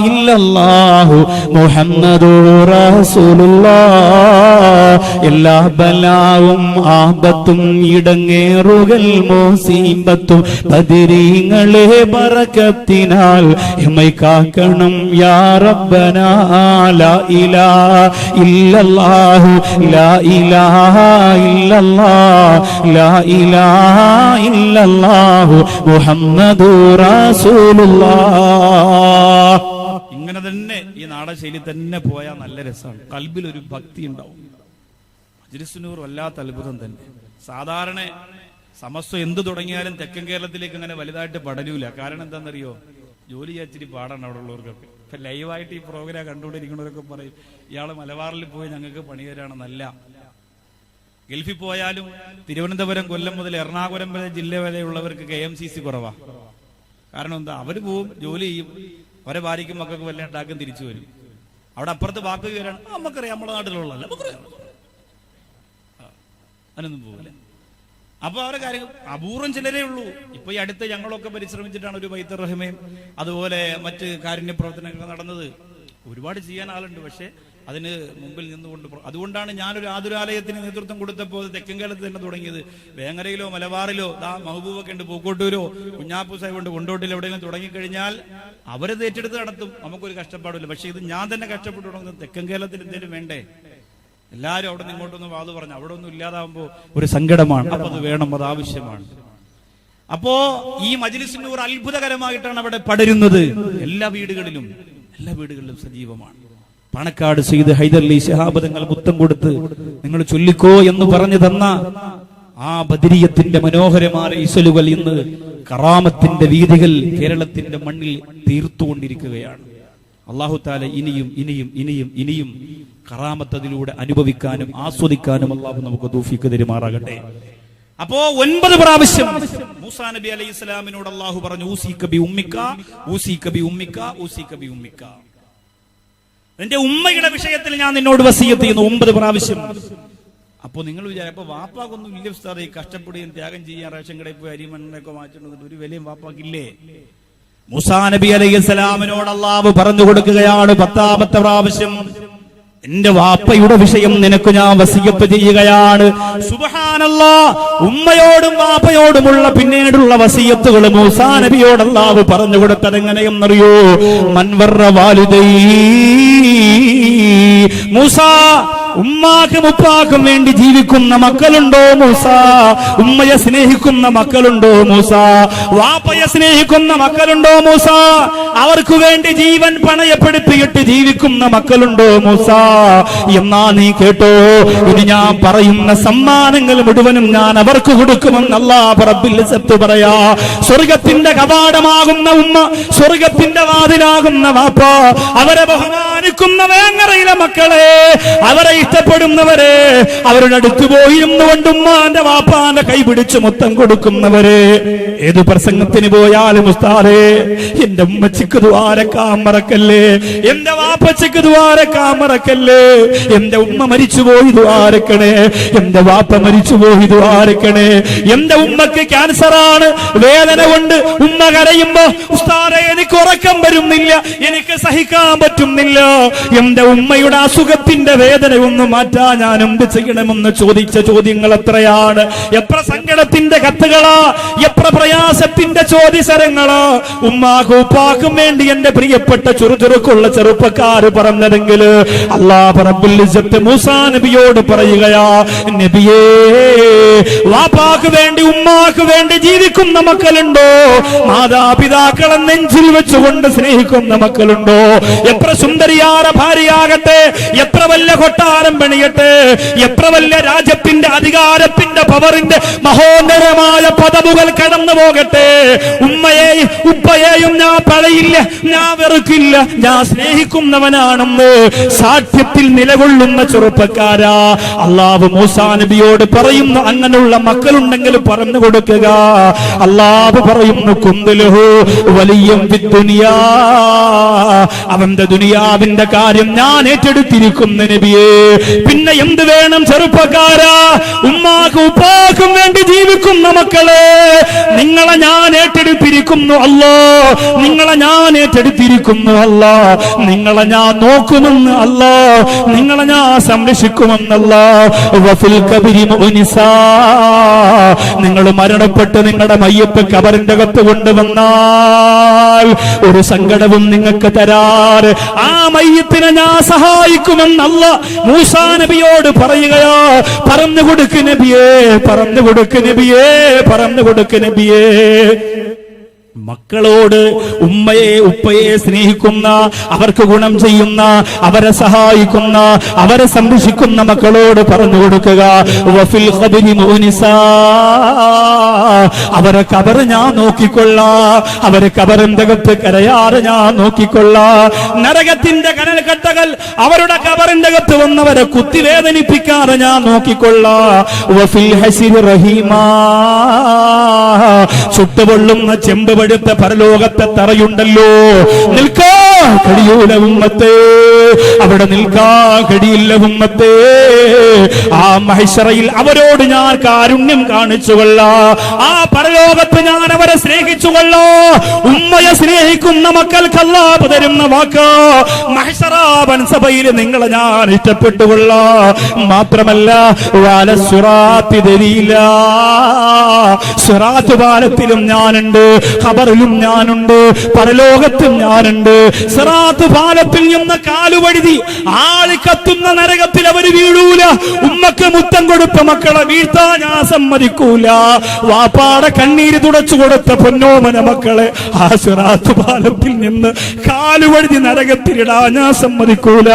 ഇല്ലല്ലാഹു മുഹമ്മദുർ റസൂലുള്ളാഹ്. എല്ലാ ബലാവും ആപത്തും ഇടങ്ങേറുകൾ മുസീബത്തും ബദരീങ്ങളെ ബറകത്തിനാൽ എമ്മൈ കാക്കണം യാ റബ്ബനാ. ലാ ഇലാഹ ഇല്ലല്ലാഹു ലാ ഇലാഹ ഇല്ലല്ലാഹ് ലാ ഇലാഹ ഇല്ലല്ലാഹു മുഹമ്മദുർ റസൂലുള്ളാഹ്. ഇങ്ങനെ തന്നെ ഈ നാടശൈലി തന്നെ പോയാൽ നല്ല രസമാണ്. കൽബിൽ ഒരു ഭക്തി ഉണ്ടാവും. മജ്ലിസുൻ നൂർ വല്ലാത്ത അത്ഭുതം തന്നെ. സാധാരണ സമസ്ത എന്ത് തുടങ്ങിയാലും തെക്കൻ കേരളത്തിലേക്ക് അങ്ങനെ വലുതായിട്ട് പടരൂല. കാരണം എന്താണെന്നറിയോ? ജോലി ചെയ്യാച്ചിരി പാടാണ് അവിടെ ഉള്ളവർക്കൊക്കെ. ഇപ്പൊ ലൈവായിട്ട് ഈ പ്രോഗ്രാം കണ്ടുകൊണ്ടിരിക്കുന്നവരൊക്കെ പറയും ഇയാള് മലബാറിൽ പോയി ഞങ്ങൾക്ക് പണി തരാണെന്നല്ല. ഗൾഫിൽ പോയാലും തിരുവനന്തപുരം, കൊല്ലം മുതൽ എറണാകുളം വരെ ജില്ല വരെയുള്ളവർക്ക് KMCC കുറവാ. കാരണം എന്താ? അവര് പോവും, ജോലി ചെയ്യും, അവരെ ഭാര്യയ്ക്കും മക്കൾക്ക് വല്ല ഉണ്ടാക്കും, തിരിച്ചു വരും. അവിടെ അപ്പുറത്ത് വാക്ക് കയറാണ്, നമുക്കറിയാം, നമ്മുടെ നാട്ടിലുള്ളതല്ല, നമുക്കറിയാം, അതിനൊന്നും പോകില്ല. അപ്പൊ അവരെ കാര്യങ്ങൾ അപൂർവം ചിലരേ ഉള്ളൂ. ഇപ്പൊ ഈ അടുത്ത് ഞങ്ങളൊക്കെ പരിശ്രമിച്ചിട്ടാണ് ഒരു ബൈത്തുർ റഹ്മയും അതുപോലെ മറ്റ് കാരുണ്യ പ്രവർത്തനങ്ങൾ നടന്നത്. ഒരുപാട് ചെയ്യാൻ ആളുണ്ട്, പക്ഷെ അതിന് മുമ്പിൽ നിന്നുകൊണ്ട് അതുകൊണ്ടാണ് ഞാനൊരു ആതുരാലയത്തിന് നേതൃത്വം കൊടുത്തപ്പോൾ തെക്കൻ കേരളത്തിൽ തന്നെ തുടങ്ങിയത്. വേങ്ങരയിലോ മലബാറിലോ മഹബൂബൊക്കെ ഉണ്ട്, പൂക്കോട്ടൂരോ കുഞ്ഞാപ്പൂ സാഹിബുണ്ട്, കൊണ്ടോട്ടിൽ എവിടെയെങ്കിലും തുടങ്ങിക്കഴിഞ്ഞാൽ അവരത് ഏറ്റെടുത്ത് നടത്തും, നമുക്കൊരു കഷ്ടപ്പാടില്ല. പക്ഷെ ഇത് ഞാൻ തന്നെ കഷ്ടപ്പെട്ടു തുടങ്ങുന്നത് തെക്കൻ കേരളത്തിൽ എന്തെങ്കിലും വേണ്ടേ? എല്ലാവരും അവിടെ നിന്ന് ഇങ്ങോട്ടൊന്ന് വാത് പറഞ്ഞു, അവിടെ ഒന്നും ഇല്ലാതാവുമ്പോ ഒരു സങ്കടമാണ്. അപ്പൊ അത് വേണം, അത് ആവശ്യമാണ്. അപ്പോ ഈ മജ്‌ലിസ് നൂർ അത്ഭുതകരമായിട്ടാണ് അവിടെ പടരുന്നത്. എല്ലാ വീടുകളിലും സജീവമാണ്. പണക്കാട് സയ്യിദ് ഹൈദരലി ശിഹാബ് തങ്ങൾ മുത്തം കൊടുത്ത് നിങ്ങൾ ചൊല്ലിക്കോ എന്ന് പറഞ്ഞു തന്ന ആ ബദരിയത്തിന്റെ മനോഹരമായ ഇസലുകൾ ഇന്ന് കറാമത്തിന്റെ വീഥികൾ കേരളത്തിന്റെ മണ്ണിൽ തീർത്തുകൊണ്ടിരിക്കുകയാണ്. അല്ലാഹു തആല ഇനിയും ഇനിയും ഇനിയും ഇനിയും കറാമത്ത് അതിലൂടെ അനുഭവിക്കാനും ആസ്വദിക്കാനും അല്ലാഹു നമുക്ക് തൗഫീഖ് തരുമാറാകട്ടെ. അപ്പോ 9 പ്രാവശ്യം മൂസാ നബി അലൈഹി സ്വലാമിനോട് അല്ലാഹു പറഞ്ഞു, ഊസീക ബി ഉമ്മിക, ഊസീക ബി ഉമ്മിക, ഊസീക ബി ഉമ്മിക. എന്റെ ഉമ്മയുടെ വിഷയത്തിൽ ഞാൻ നിന്നോട് വസിയത്ത് ചെയ്യുന്നു 9 പ്രാവശ്യം. അപ്പൊ നിങ്ങൾ വിചാരിച്ചപ്പോ വാപ്പാക്കൊന്നും ഇല്ല ഉസ്താദേ, കഷ്ടപ്പെടുകയും ത്യാഗം ചെയ്യാൻ റേഷൻ കടയിൽ പോയി അരിമണ്ണൊക്കെ വാങ്ങിച്ചിട്ട് ഒരു വിലയും വാപ്പാക്കില്ലേ? മൂസാ നബി അലൈഹിസ്സലാമിനോട് അല്ലാഹു പറഞ്ഞു കൊടുക്കുകയാണ് 10ാമത്തെ പ്രാവശ്യം, എന്റെ വാപ്പയുടെ വിഷയം നിനക്ക് ഞാൻ വസിയത്ത് ചെയ്യുകയാണ്. സുബ്ഹാനല്ലാഹ്, ഉമ്മയോടും വാപ്പയോടുമുള്ള പിന്നീടുള്ള വസിയത്തുകൾ മൂസാ നബിയോട് അല്ലാഹു പറഞ്ഞു കൊടുത്തത് എങ്ങനെയെന്നറിയോ? മൻവറ വാലിദൈ, മൂസാ ഉമ്മാക്കും ഉപ്പാക്കും വേണ്ടി ജീവിക്കുന്ന മക്കളുണ്ടോ മൂസ? ഉമ്മയെ സ്നേഹിക്കുന്ന മക്കളുണ്ടോ മൂസ? വാപ്പയെ സ്നേഹിക്കുന്ന മക്കളുണ്ടോ മൂസ? അവർക്ക് വേണ്ടി ജീവൻ പണയപ്പെടുത്തിയിട്ട് ജീവിക്കുന്ന മക്കളുണ്ടോ മൂസ? എന്നാ നീ കേട്ടോ, ഇനി ഞാൻ പറയുന്ന സമ്മാനങ്ങൾ മുഴുവനും ഞാൻ അവർക്ക് കൊടുക്കുമെന്ന് അല്ലാഹു റബ്ബുൽ ഇസ്സത്ത് പറയാ. സ്വർഗത്തിന്റെ കവാടമാകുന്ന ഉമ്മ, സ്വർഗത്തിന്റെ വാതിലാകുന്ന വാപ്പ, അവരെ ബഹുമാനിക്കുന്ന വേങ്ങരയിലെ മക്കളെ, അവരെ ഇഷ്ടപ്പെടുന്നവരെ, അവരുടെ അടുത്ത് പോയിരുന്നു കൊണ്ട് ഉമ്മാന്റെ വാപ്പാന്റെ കൈപിടിച്ച് മുത്തം കൊടുക്കുന്നവരെ, ഏത് പ്രസംഗത്തിന് പോയാലും ഉസ്താദേ എന്റെ ഉമ്മച്ചിക്ക് ദ്വാരക്കാൻ മറക്കല്ലേ, എന്റെ വാപ്പച്ചിക്ക് ദ്വാരക്കാൻ മറക്കല്ലേ, എന്റെ ഉമ്മ മരിച്ചുപോയി ദ്വാരക്കണേ, എന്റെ വാപ്പ മരിച്ചുപോയി ദ്വാരക്കണേ, എന്റെ ഉമ്മക്ക് ക്യാൻസറാണ്, വേദന കൊണ്ട് ഉമ്മ കരയുമ്പോ ഉസ്താദേ എനിക്ക് ഉറക്കം വരുന്നില്ല, എനിക്ക് സഹിക്കാൻ പറ്റുന്നില്ല, എന്റെ ഉമ്മയുടെ അസുഖത്തിന്റെ വേദന ഒന്ന് മാറ്റാൻ ഞാൻ എന്ത് ചെയ്യണമെന്ന് ചോദിച്ച ചോദ്യങ്ങൾ എത്രയാണ്, എത്ര സങ്കടത്തിന്റെ കത്തുകളാ, എത്ര പ്രയാസത്തിന്റെ ചോദ്യസരങ്ങളാ ഉമ്മാക്കും ഉപ്പാക്കും വേണ്ടി എന്റെ പ്രിയപ്പെട്ട ചുറുചുറുക്കുള്ള ചെറുപ്പക്കാര് പറഞ്ഞതെങ്കിൽ അല്ലാഹു റബ്ബുൽ ഇസ്സത്ത് മൂസാ നബിയോട് പറയുകയാ, നബിയേ വാപ്പാക്ക് വേണ്ടി ഉമ്മാക്ക് വേണ്ടി ജീവിക്കുന്ന മക്കളുണ്ടോ? മാതാപിതാക്കളെ നെഞ്ചിൽ വെച്ചുകൊണ്ട് സ്നേഹിക്കുന്ന മക്കളുണ്ടോ? എത്ര സുന്ദരിയാര ഭാര്യയാകട്ടെ, എത്ര വലിയ കൊട്ടാരം പണിയട്ടെ, എത്ര വലിയ രാജ്യത്തിന്റെ അധികാരത്തിന്റെ പവറിന്റെ മഹോന്നതമായ പദവുകൾ കടന്നു പോകട്ടെ, ഉമ്മയെയും ഉപ്പയെയും ഞാൻ പറയില്ല, ഞാൻ വെറുക്കില്ല, ഞാൻ സ്നേഹിക്കുന്നവനാണെന്ന് സാക്ഷ്യത്തിൽ നിലകൊള്ളുന്ന ചെറുപ്പക്കാരാ അല്ലാഹു മൂസാ നബിയോട് പറയുന്നു. അങ്ങനെയുള്ള മക്കളുണ്ടെങ്കിൽ പറഞ്ഞു കൊടുക്കുക. അല്ലാഹു പറയുന്നു, കുന്തുലഹു വലിയം ഫിദ്ദുനിയാ, അവന്റെ ദുനിയാവിന്റെ കാര്യം ഞാൻ ഏറ്റെടുത്തിരിക്കുന്നു നബിയേ. പിന്നെ എന്ത് വേണം ചെറുപ്പക്കാരാ? ഉമ്മാക്കും ഉപ്പാക്കും വേണ്ടി ജീവിക്കുന്ന മക്കളെ, നിങ്ങളെ ഞാൻ ഏറ്റെടുത്തിരിക്കുന്നു അല്ലാ, നിങ്ങളെ ഞാൻ ഏറ്റെടുത്തിരിക്കുന്നു അല്ലാ, നിങ്ങളെ ഞാൻ നോക്കുമെന്ന് അല്ലാ, നിങ്ങളെ ഞാൻ സംരക്ഷിക്കുമെന്നല്ലാ. വഫിൽ കബരി മുനിസാ, നിങ്ങൾ മരണപ്പെട്ട് നിങ്ങളുടെ മയ്യത്ത് കബറിന്റെ അകത്ത് കൊണ്ടുവന്നാൽ ഒരു സങ്കടവും നിങ്ങൾക്ക് തരാറ് ആ മയ്യത്തിനെ ഞാൻ സഹായിക്കുമെന്നല്ല മൂസാ നബിയോട് പറയുകയോ. പറഞ്ഞു കൊടുക്ക് നബിയേ, പറഞ്ഞു കൊടുക്ക് നബിയേ, പറഞ്ഞു കൊടുക്ക് നബിയേ. മക്കളോട് ഉമ്മയെ ഉപ്പയെ സ്നേഹിക്കുന്ന, അവർക്ക് ഗുണം ചെയ്യുന്ന, അവരെ സഹായിക്കുന്ന, അവരെ സംരക്ഷിക്കുന്ന മക്കളോട് പറഞ്ഞു കൊടുക്കുക, വഫിൽ ഖബരി മുനിസാ, അവരെ കബർ ഞാൻ നോക്കിക്കൊള്ളാം, അവരെ കബറിന്റെ അകത്ത് കരയാറ് ഞാൻ നോക്കിക്കൊള്ളാം. നരകത്തിന്റെ കനൽക്കട്ടകൾ അവരുടെ കബറിന്റെ അകത്ത് വന്നവരെ കുത്തിവേദനിപ്പിക്കാറ് ഞാൻ നോക്കിക്കൊള്ളാം. വഫിൽ ഹസിരി റഹീമാ, ചുട്ടുപൊള്ളുന്ന ചെമ്പ് പടുത്ത പരലോകത്തെ തറയുണ്ടല്ലോ, നിൽക്കാൻ കഴിയൂല ഉമ്മത്തേ, അവിടെ നിൽക്കാൻ കഴിയില്ല ഉമ്മത്തേ. ആ മഹ്ശറയിൽ അവരോട് ഞാൻ കാരുണ്യം കാണിച്ചുകൊള്ളാം, ആ പരലോകത്ത് ഞാൻ അവരെ സ്നേഹിച്ചുകൊള്ളാം. ഉമ്മയെ സ്നേഹിക്കുന്ന മക്കൾക്ക് അല്ലാഹു തരുന്ന വാക്ക്, മഹ്ശറാബൻ സഭയിൽ നിങ്ങളെ ഞാൻ ഇഷ്ടപ്പെട്ടുകൊള്ളാം. മാത്രമല്ല വാല സിറാത്തി ദലീല, സിറാത്ത് പാലത്തിലും ഞാനുണ്ട്, ഖബറിലും ഞാനുണ്ട്, പരലോകത്തും ഞാനുണ്ട്. സിറാത്ത് പാലത്തിൽ നിന്ന് കാലുവഴുതി ആളി കത്തുന്ന നരകത്തിൽ അവർ വീഴൂല. ഉമ്മക്ക് മുത്തം കൊടുത്ത മക്കളെ വീഴ്ത്താൻ ഞാൻ സമ്മതിക്കൂല. വാപ്പാടെ കണ്ണീര് തുടച്ചു കൊടുത്ത പൊന്നോമന മക്കളെ ആ സിറാത്ത് പാലത്തിൽ നിന്ന് കാലുവഴുതി നരകത്തിലിടാൻ ഞാൻ സമ്മതിക്കൂല.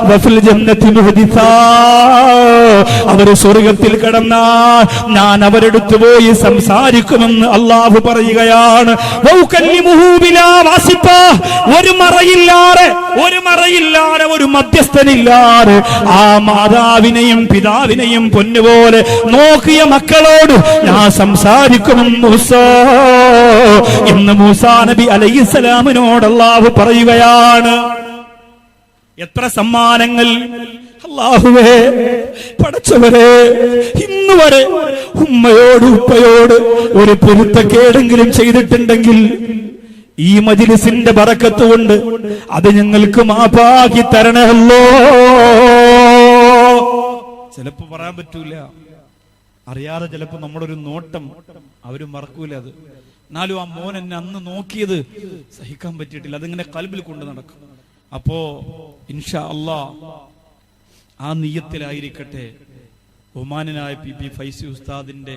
വഫിൽ ജന്നത്തി മുഹദിസാ, അവര് സ്വർഗത്തിൽ കടന്നാൽ ഞാൻ അവരെടുത്തു പോയി സംസാരിക്കുമെന്ന് അല്ലാഹു പറയുകയാണ്. ഒരു മറയില്ലാതെ ഒരു മധ്യസ്ഥനില്ലാതെ ആ മാതാവിനെയും പിതാവിനെയും പൊന്നുപോലെ നോക്കിയ മക്കളോട് ഞാൻ സംസാരിക്കുമെന്ന് മൂസാ എന്ന് മൂസാ നബി അലൈഹിസ്സലാമിനോട് അല്ലാഹു പറയുകയാണ്. എത്ര സമ്മാനങ്ങൾ! അല്ലാഹുവേ, പടച്ചവരെ, ഇന്നുവരെ ഉമ്മയോട് ഉപ്പയോട് ഒരു പൊരുത്തക്കേടെങ്കിലും ചെയ്തിട്ടുണ്ടെങ്കിൽ ഈ മജ്‌ലിസിന്റെ ബറക്കത്ത് കൊണ്ട് അത് ഞങ്ങൾക്ക് മാപ്പാക്കി തരണമല്ലോ. ചിലപ്പോ പറയാൻ പറ്റൂല, അറിയാതെ ചിലപ്പോ നമ്മുടെ ഒരു നോട്ടം അവരും മറക്കൂല. അത് എന്നാലും ആ മോൻ എന്നെ അന്ന് നോക്കിയത് സഹിക്കാൻ പറ്റിയിട്ടില്ല, അതിങ്ങനെ കൽബിൽ കൊണ്ട് നടക്കും. അപ്പോ ഇൻഷാ അല്ലാഹ് ആ നിയ്യത്തിലായിരിക്കട്ടെ ബഹുമാനനായ പി ഫൈസി ഉസ്താദിന്റെ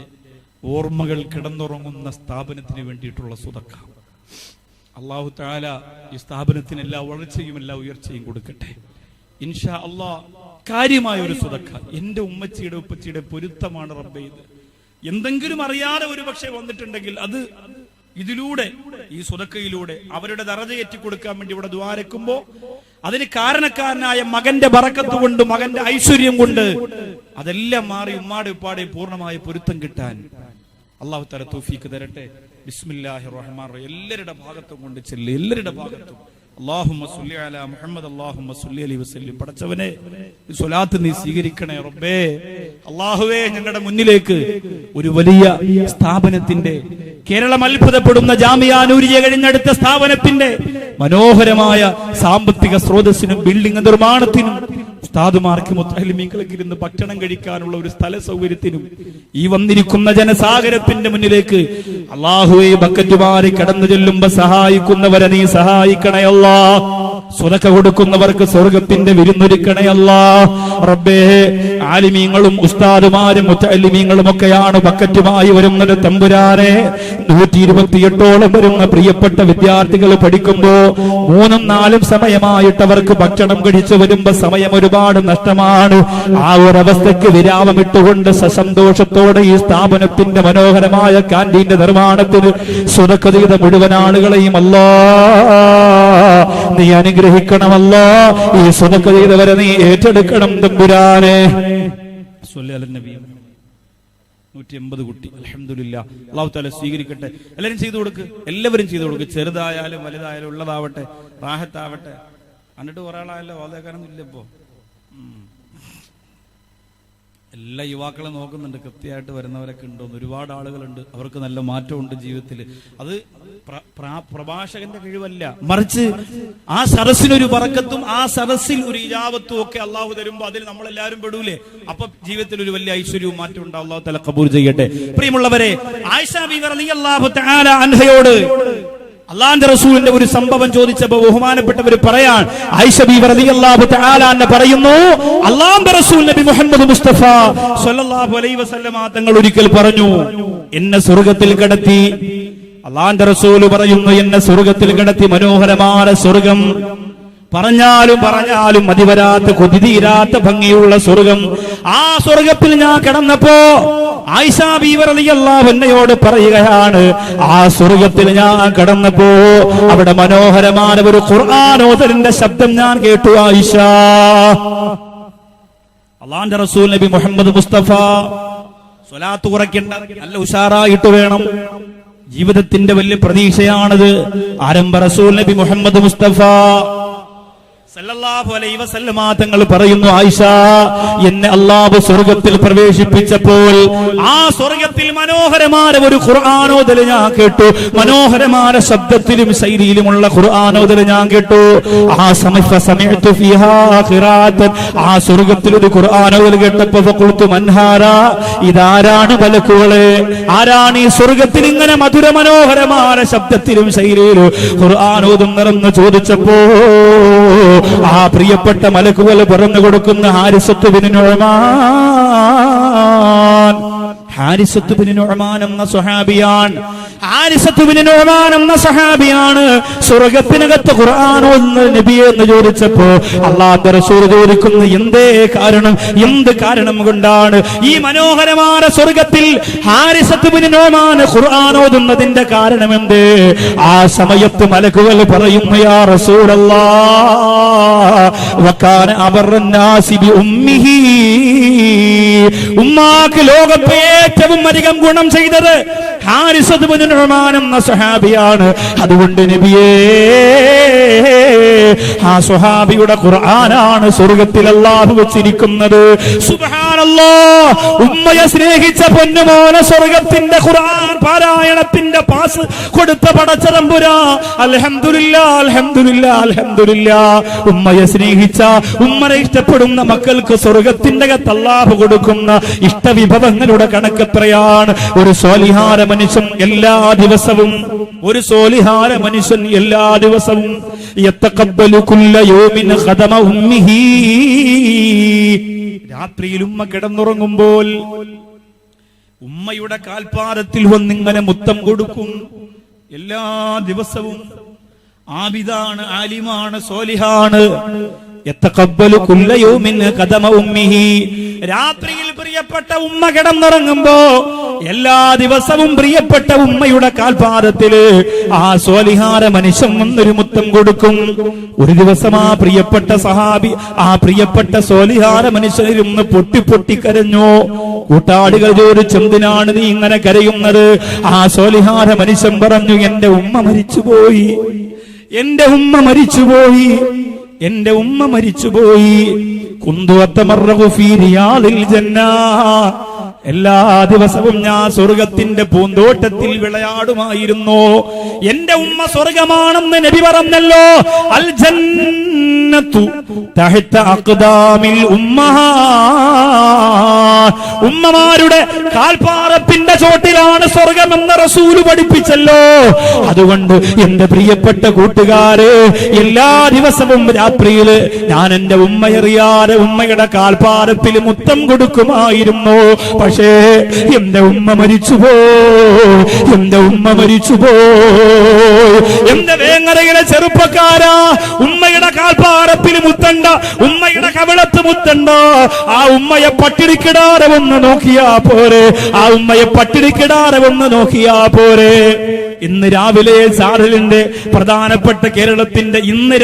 ഓർമ്മകൾ കിടന്നുറങ്ങുന്ന സ്ഥാപനത്തിന് വേണ്ടിയിട്ടുള്ള സ്വതക്ക. അല്ലാഹു തആല ഈ സ്ഥാപനത്തിന് എല്ലാ വളർച്ചയും എല്ലാ ഉയർച്ചയും കൊടുക്കട്ടെ ഇൻഷാ അല്ലാഹ്. കാര്യമായ ഒരു സ്വതക്ക, എന്റെ ഉമ്മച്ചിയുടെ ഉപ്പച്ചിയുടെ പൊരുത്തമാണ് റബ്ബേ. ഇത് എന്തെങ്കിലും അറിയാതെ ഒരു പക്ഷേ വന്നിട്ടുണ്ടെങ്കിൽ അത് ഇതിലൂടെ, ഈ സ്വതക്കയിലൂടെ അവരുടെ ദറജയേറ്റി കൊടുക്കാൻ വേണ്ടി ഇവിടെ ദ്വാരക്കുമ്പോ അതിന് കാരണക്കാരനായ മകന്റെ ബറക്കത്ത് കൊണ്ട്, മകന്റെ ഐശ്വര്യം കൊണ്ട് അതെല്ലാം മാറി ഉമ്മാടെ ഉപ്പാടെ പൂർണ്ണമായ പൊരുത്തം കിട്ടാൻ അല്ലാഹു തആല തൗഫീഖ് തരട്ടെ. ബിസ്മില്ലാഹിർ റഹ്മാനിർ റഹീം. എല്ലാവരുടെ ഭാഗത്തും കൊണ്ട് ചെല്ല്, എല്ലാവരുടെ ഭാഗത്തും അല്ലാഹുമ്മ സ്വല്ലി അലാ മുഹമ്മദ്, അല്ലാഹുമ്മ സ്വല്ലി അലൈഹി വസല്ലം. പടച്ചവനെ, ഈ സ്വലാത്ത് നീ സ്വീകരിക്കണേ റബ്ബേ. അല്ലാഹുവേ, ഞങ്ങളുടെ മുന്നിലേക്ക് ഒരു വലിയ സ്ഥാപനത്തിന്റെ, കേരളം അത്ഭുതപ്പെടുന്ന ജാമിഅ നൂരിയ കഴിഞ്ഞടുത്ത സ്ഥാപനത്തിന്റെ മനോഹരമായ സാമ്പത്തിക സ്രോതസ്സിനും ബിൽഡിംഗ് നിർമ്മാണത്തിനും ഉസ്താദുമാർക്ക് മുത്തഅല്ലിമീങ്ങൾക്ക് ഇരുന്ന് ഭക്ഷണം കഴിക്കാനുള്ള ഒരു സ്ഥല സൗകര്യത്തിനും ഈ വന്നിരിക്കുന്ന ജനസാഗരത്തിന്റെ മുന്നിലേക്ക് അല്ലാഹുവേ ബക്കറ്റുമാരി കടന്നു ചെല്ലുമ്പോ സഹായിക്കുന്നവരെ നീ സഹായിക്കണേ അല്ലാഹ്. സ്വതക്ക കൊടുക്കുന്നവർക്ക് സ്വർഗത്തിന്റെ വിരുന്നൊരുക്കണേ അല്ലാഹ്. റബ്ബേ, ആലിമീങ്ങളും ഉസ്താദുമാരും മുത്തഅല്ലിമീങ്ങളും ഒക്കെയാണ് ബക്കറ്റുമായി വരുന്നത് തമ്പുരാനെ. 128ഓളം വരുന്ന പ്രിയപ്പെട്ട വിദ്യാർത്ഥികൾ പഠിക്കുമ്പോ 3-4 സമയമായിട്ട് അവർക്ക് ഭക്ഷണം കഴിച്ചു വരുമ്പോ സമയം ഒരുപാട് നഷ്ടമാണ്. ആ ഒരവസ്ഥയ്ക്ക് വിരാമമിട്ടുകൊണ്ട് സസന്തോഷത്തോടെ ഈ സ്ഥാപനത്തിന്റെ മനോഹരമായ കാന്റീന്റെ നിർമ്മാണത്തിന് സ്വതക്ക ചെയ്ത മുഴുവൻ ആളുകളെയും അല്ലാഹ് നീ അനുഗ്രഹിക്കണമല്ലോ. ഈ സ്വതക്ക ചെയ്തവരെ നീ ഏറ്റെടുക്കണം തമ്പുരാനെ. 180 കുട്ടി, അൽഹംദുലില്ലാ. അല്ലാഹു തആല സ്വീകരിക്കട്ടെ. എല്ലാവരും ചെയ്തു കൊടുക്ക്, എല്ലാവരും ചെയ്തു കൊടുക്ക്. ചെറുതായാലും വലുതായാലും ഉള്ളതാവട്ടെ, റാഹത്താവട്ടെ. എന്നിട്ട് കുറെ ആളായല്ലോ, വാതേക്കാനൊന്നും ഇല്ല ഇപ്പോ. എല്ലാ യുവാക്കളെ നോക്കുന്നുണ്ട്, കൃത്യമായിട്ട് വരുന്നവരൊക്കെ ഉണ്ടോന്ന്. ഒരുപാട് ആളുകളുണ്ട്, അവർക്ക് നല്ല മാറ്റമുണ്ട് ജീവിതത്തിൽ. അത് പ്രഭാഷകന്റെ കഴിവല്ല, മറിച്ച് ആ സദസ്സിനൊരു ബറക്കത്തും ആ സദസ്സിൽ ഒരു ഇജാബത്തും ഒക്കെ അള്ളാഹു തരുമ്പോ അതിൽ നമ്മളെല്ലാവരും പെടൂലേ. അപ്പൊ ജീവിതത്തിൽ ഒരു വലിയ ഐശ്വര്യവും മാറ്റം ഉണ്ടാവും. അള്ളാഹു തആല ഖബൂൽ ചെയ്യട്ടെ. പ്രിയമുള്ളവരെ, ആയിഷ ബീവി റളിയല്ലാഹു തആല അൻഹയോട് അള്ളാന്റെ റസൂലിന്റെ ഒരു സംഭവം ചോദിച്ചപ്പോ ബഹുമാനപ്പെട്ടവർ പറയാൻ, ആയിഷ ബീവി റളിയല്ലാഹു തആല അൻഹ പറയുന്നു, അള്ളാന്റെ റസൂൽ നബി മുഹമ്മദ് മുസ്തഫ സ്വല്ലല്ലാഹു അലൈഹി വസല്ലമ തങ്ങൾ ഒരിക്കൽ പറഞ്ഞു, എന്നെ സ്വർഗ്ഗത്തിൽ കടത്തി അള്ളാന്റെ റസൂല് പറയുന്നു, എന്നെ സ്വർഗത്തിൽ കിടത്തി മനോഹരമായ സ്വർഗം, പറഞ്ഞാലും മതിവരാത്ത കൊതിതീരാത്ത ഭംഗിയുള്ള സ്വർഗം. ആ സ്വർഗത്തിൽ ഞാൻ കിടന്നപ്പോ ആയിഷ ബീവി റളിയല്ലാഹു അൻഹയോട് പറയുകയാണ്, ആ സ്വർഗത്തിൽ ഞാൻ കിടന്നപ്പോ അവിടെ മനോഹരമായ ഒരു ഖുർആൻ ഓതലിന്റെ ശബ്ദം ഞാൻ കേട്ടു. ആയിഷ, അള്ളാന്റെ റസൂൽ നബി മുഹമ്മദ് മുസ്തഫ സ്വലാത്ത് കുറയ്ക്കണ്ട, നല്ല ഉഷാറായിട്ട് വേണം. ജീവിതത്തിന്റെ വലിയ പ്രതീക്ഷയാണത്. ആരംഭ റസൂൽ നബി മുഹമ്മദ് മുസ്തഫ സല്ലല്ലാഹു അലൈഹി വസല്ലമ തങ്ങൾ പറയുന്നു, ആയിഷ, എന്നെ അല്ലാഹു സ്വർഗത്തിൽ പ്രവേശിപ്പിച്ചപ്പോൾ ആ സ്വർഗത്തിൽ മനോഹരമായ ഒരു ഖുർആൻ ഓതൽ ഞാൻ കേട്ടു. മനോഹരമായ ശബ്ദത്തിലും ശൈലിയിലുമുള്ള ഖുർആൻ ഓതൽ ഞാൻ കേട്ടു. ആ സമയത്ത് ഫീഹാ ഖിറാഅത്തൻ, ആ സ്വർഗത്തിൽ ഒരു ഖുർആൻ ഓതൽ കേട്ടപ്പോൾ ഫഖുൽതു മൻഹാരാ, ഇതാരാണ് മലക്കുകളെ, ആരാണ് ഈ സ്വർഗത്തിൽ ഇങ്ങനെ മധുര മനോഹരമായ ശബ്ദത്തിലും ശൈലിയിലും ഖുർആൻ ഓതുന്നതെന്ന് ചോദിച്ചപ്പോ ആ പ്രിയപ്പെട്ട മലക്കുകൾ പറഞ്ഞു കൊടുക്കുന്ന ഹാരിസത്ത് ബിൻ നുഅ്മാൻ, ഹാരിസത്ത് ബിൻ നുഅ്മാൻ എന്ന സ്വഹാബിയാണ്. ഹാരിസത്ത് ബിൻ നുഅ്മാൻ എന്ന സ്വഹാബിയാണ് സ്വർഗ്ഗത്തിനകത്ത് ഖുർആൻ ഓതുന്ന നബിയെ എന്ന് ചോദിച്ചപ്പോ അല്ലാഹുവിന്റെ റസൂൽ ചോദിക്കുന്നു, എന്ത് കാരണം കൊണ്ടാണ് ഈ മനോഹരമായ സ്വർഗ്ഗത്തിൽ ഹാരിസത്ത് ബിൻ നുഅ്മാൻ ഖുർആൻ ഓതുന്നതിന്റെ കാരണം എന്ത്? ആ സമയത്ത് മലക്കുകൾ പറയുന്നു, യാ റസൂലല്ലാഹ് വകാന അബറന്നാസി ബി ഉമ്മിഹി, ഉമ്മാക്ക് ലോകത്തെ ഏറ്റവും അധികം ഗുണം ചെയ്തത് ഹാരിസത്ത് ബിൻ നുഅ്മാൻ എന്ന സ്വഹാബിയാണ്. അതുകൊണ്ട് നബിയേ, ആ സ്വഹാബിയുടെ ഖുർആനാണ് സ്വർഗ്ഗത്തിൽ അല്ലാഹു വെച്ചിരിക്കുന്നത്. സുബ്ഹാനല്ലാഹ്, ഉമ്മയെ സ്നേഹിച്ച പൊന്നുമോനെ സ്വർഗ്ഗത്തിന്റെ ഖുർആൻ പാരായണത്തിന്റെ പാസ് കൊടുത്ത പടച്ചതമ്പുരാൻ, അൽഹംദുലില്ലാഹ് അൽഹംദുലില്ലാഹ് അൽഹംദുലില്ലാഹ്. ഉമ്മയെ സ്നേഹിച്ച, ഉമ്മനെ ഇഷ്ടപ്പെടുന്ന മക്കൾക്ക് സ്വർഗ്ഗത്തിന്റെ അകത്ത് അല്ലാഹു കൊടുക്കുന്ന ഇഷ്ടവിഭവങ്ങളുടെ കണക്ക് എത്രയാണ്. ഒരു സ്വാലിഹാര മനുഷ്യൻ എല്ലാ ദിവസവും, ഒരു സ്വാലിഹാര മനുഷ്യൻ എല്ലാ ദിവസവും യതഖബ്ബലു കുല്ല യൗമിൻ ഖദമ ഉമ്മിഹി, രാത്രിയിൽ ഉമ്മ കിടന്നുറങ്ങുമ്പോൾ ഉമ്മയുടെ കാൽപ്പാദത്തിൽ വന്നിങ്ങനെ മുത്തം കൊടുക്കും. എല്ലാ ദിവസവും ആബിദാണ്, ആലിമാണ്, സ്വാലിഹാണ്. യതഖബ്ബലു കുല്ല യൗമിൻ ഖദമ ഉമ്മിഹി, രാത്രിയിൽ പ്രിയപ്പെട്ട ഉമ്മ കിടന്നുറങ്ങുമ്പോ എല്ലാ ദിവസവും പ്രിയപ്പെട്ട ഉമ്മയുടെ കാൽപാദത്തില് ആ സ്വാലിഹാര മനുഷ്യൻ വന്നൊരു മുത്തം കൊടുക്കും. ഒരു ദിവസം ആ പ്രിയപ്പെട്ട സഹാബി, ആ പ്രിയപ്പെട്ട സ്വാലിഹാര മനുഷ്യനിരുന്ന് പൊട്ടി കരഞ്ഞു. കൂട്ടാളികൾ ചോദിച്ചു, എന്തിനാണ് നീ ഇങ്ങനെ കരയുന്നത്? ആ സ്വാലിഹാര മനുഷ്യൻ പറഞ്ഞു, എന്റെ ഉമ്മ മരിച്ചുപോയി, എന്റെ ഉമ്മ മരിച്ചുപോയി, എന്റെ ഉമ്മ മരിച്ചുപോയി. കുന്തു അത്തമറഗു ഫീ റിയാദിൽ ജന്ന, എല്ലാ ദിവസവും ഞാൻ സ്വർഗത്തിന്റെ പൂന്തോട്ടത്തിൽ വിളയാടുമായിരുന്നു. എന്റെ ഉമ്മ സ്വർഗമാണെന്ന് നബി പറഞ്ഞല്ലോ. അൽ ജന്നത്തു തഹ്ത അഖ്ദാമിൽ ഉമ്മഹാത്, ഉമ്മമാരുടെ കാൽപ്പാറപ്പിന്റെ ചോട്ടിലാണ് സ്വർഗമെന്ന് റസൂല് പഠിപ്പിച്ചല്ലോ. അതുകൊണ്ട് എന്റെ പ്രിയപ്പെട്ട കൂട്ടുകാരെ, എല്ലാ ദിവസവും രാത്രിയിൽ ഞാൻ എന്റെ ഉമ്മയറിയാതെ ഉമ്മയുടെ കാൽപ്പാറപ്പിൽ മുത്തം കൊടുക്കുമായിരുന്നു. പക്ഷേ എന്റെ ഉമ്മ മരിച്ചുപോയി, എന്റെ ഉമ്മ മരിച്ചുപോയി. എന്റെ വേങ്ങരയിലെ ചെറുപ്പക്കാരാ, ഉമ്മയുടെ കാൽപ്പാറപ്പിൽ മുത്തണ്ട, ഉമ്മയുടെ കവിളത്ത് മുത്തണ്ട. ആ ഉമ്മയെ പട്ടിണിക്കിടാതെ ഒന്ന് നോക്കിയാ പോരെ, ആ ഉമ്മയെ പട്ടിണിക്കിടാതെ ഒന്ന് നോക്കിയാ പോരെ. ഇന്ന് രാവിലെ ചാനലിന്റെ പ്രധാനപ്പെട്ട കേരളത്തിന്റെ ഇന്ന്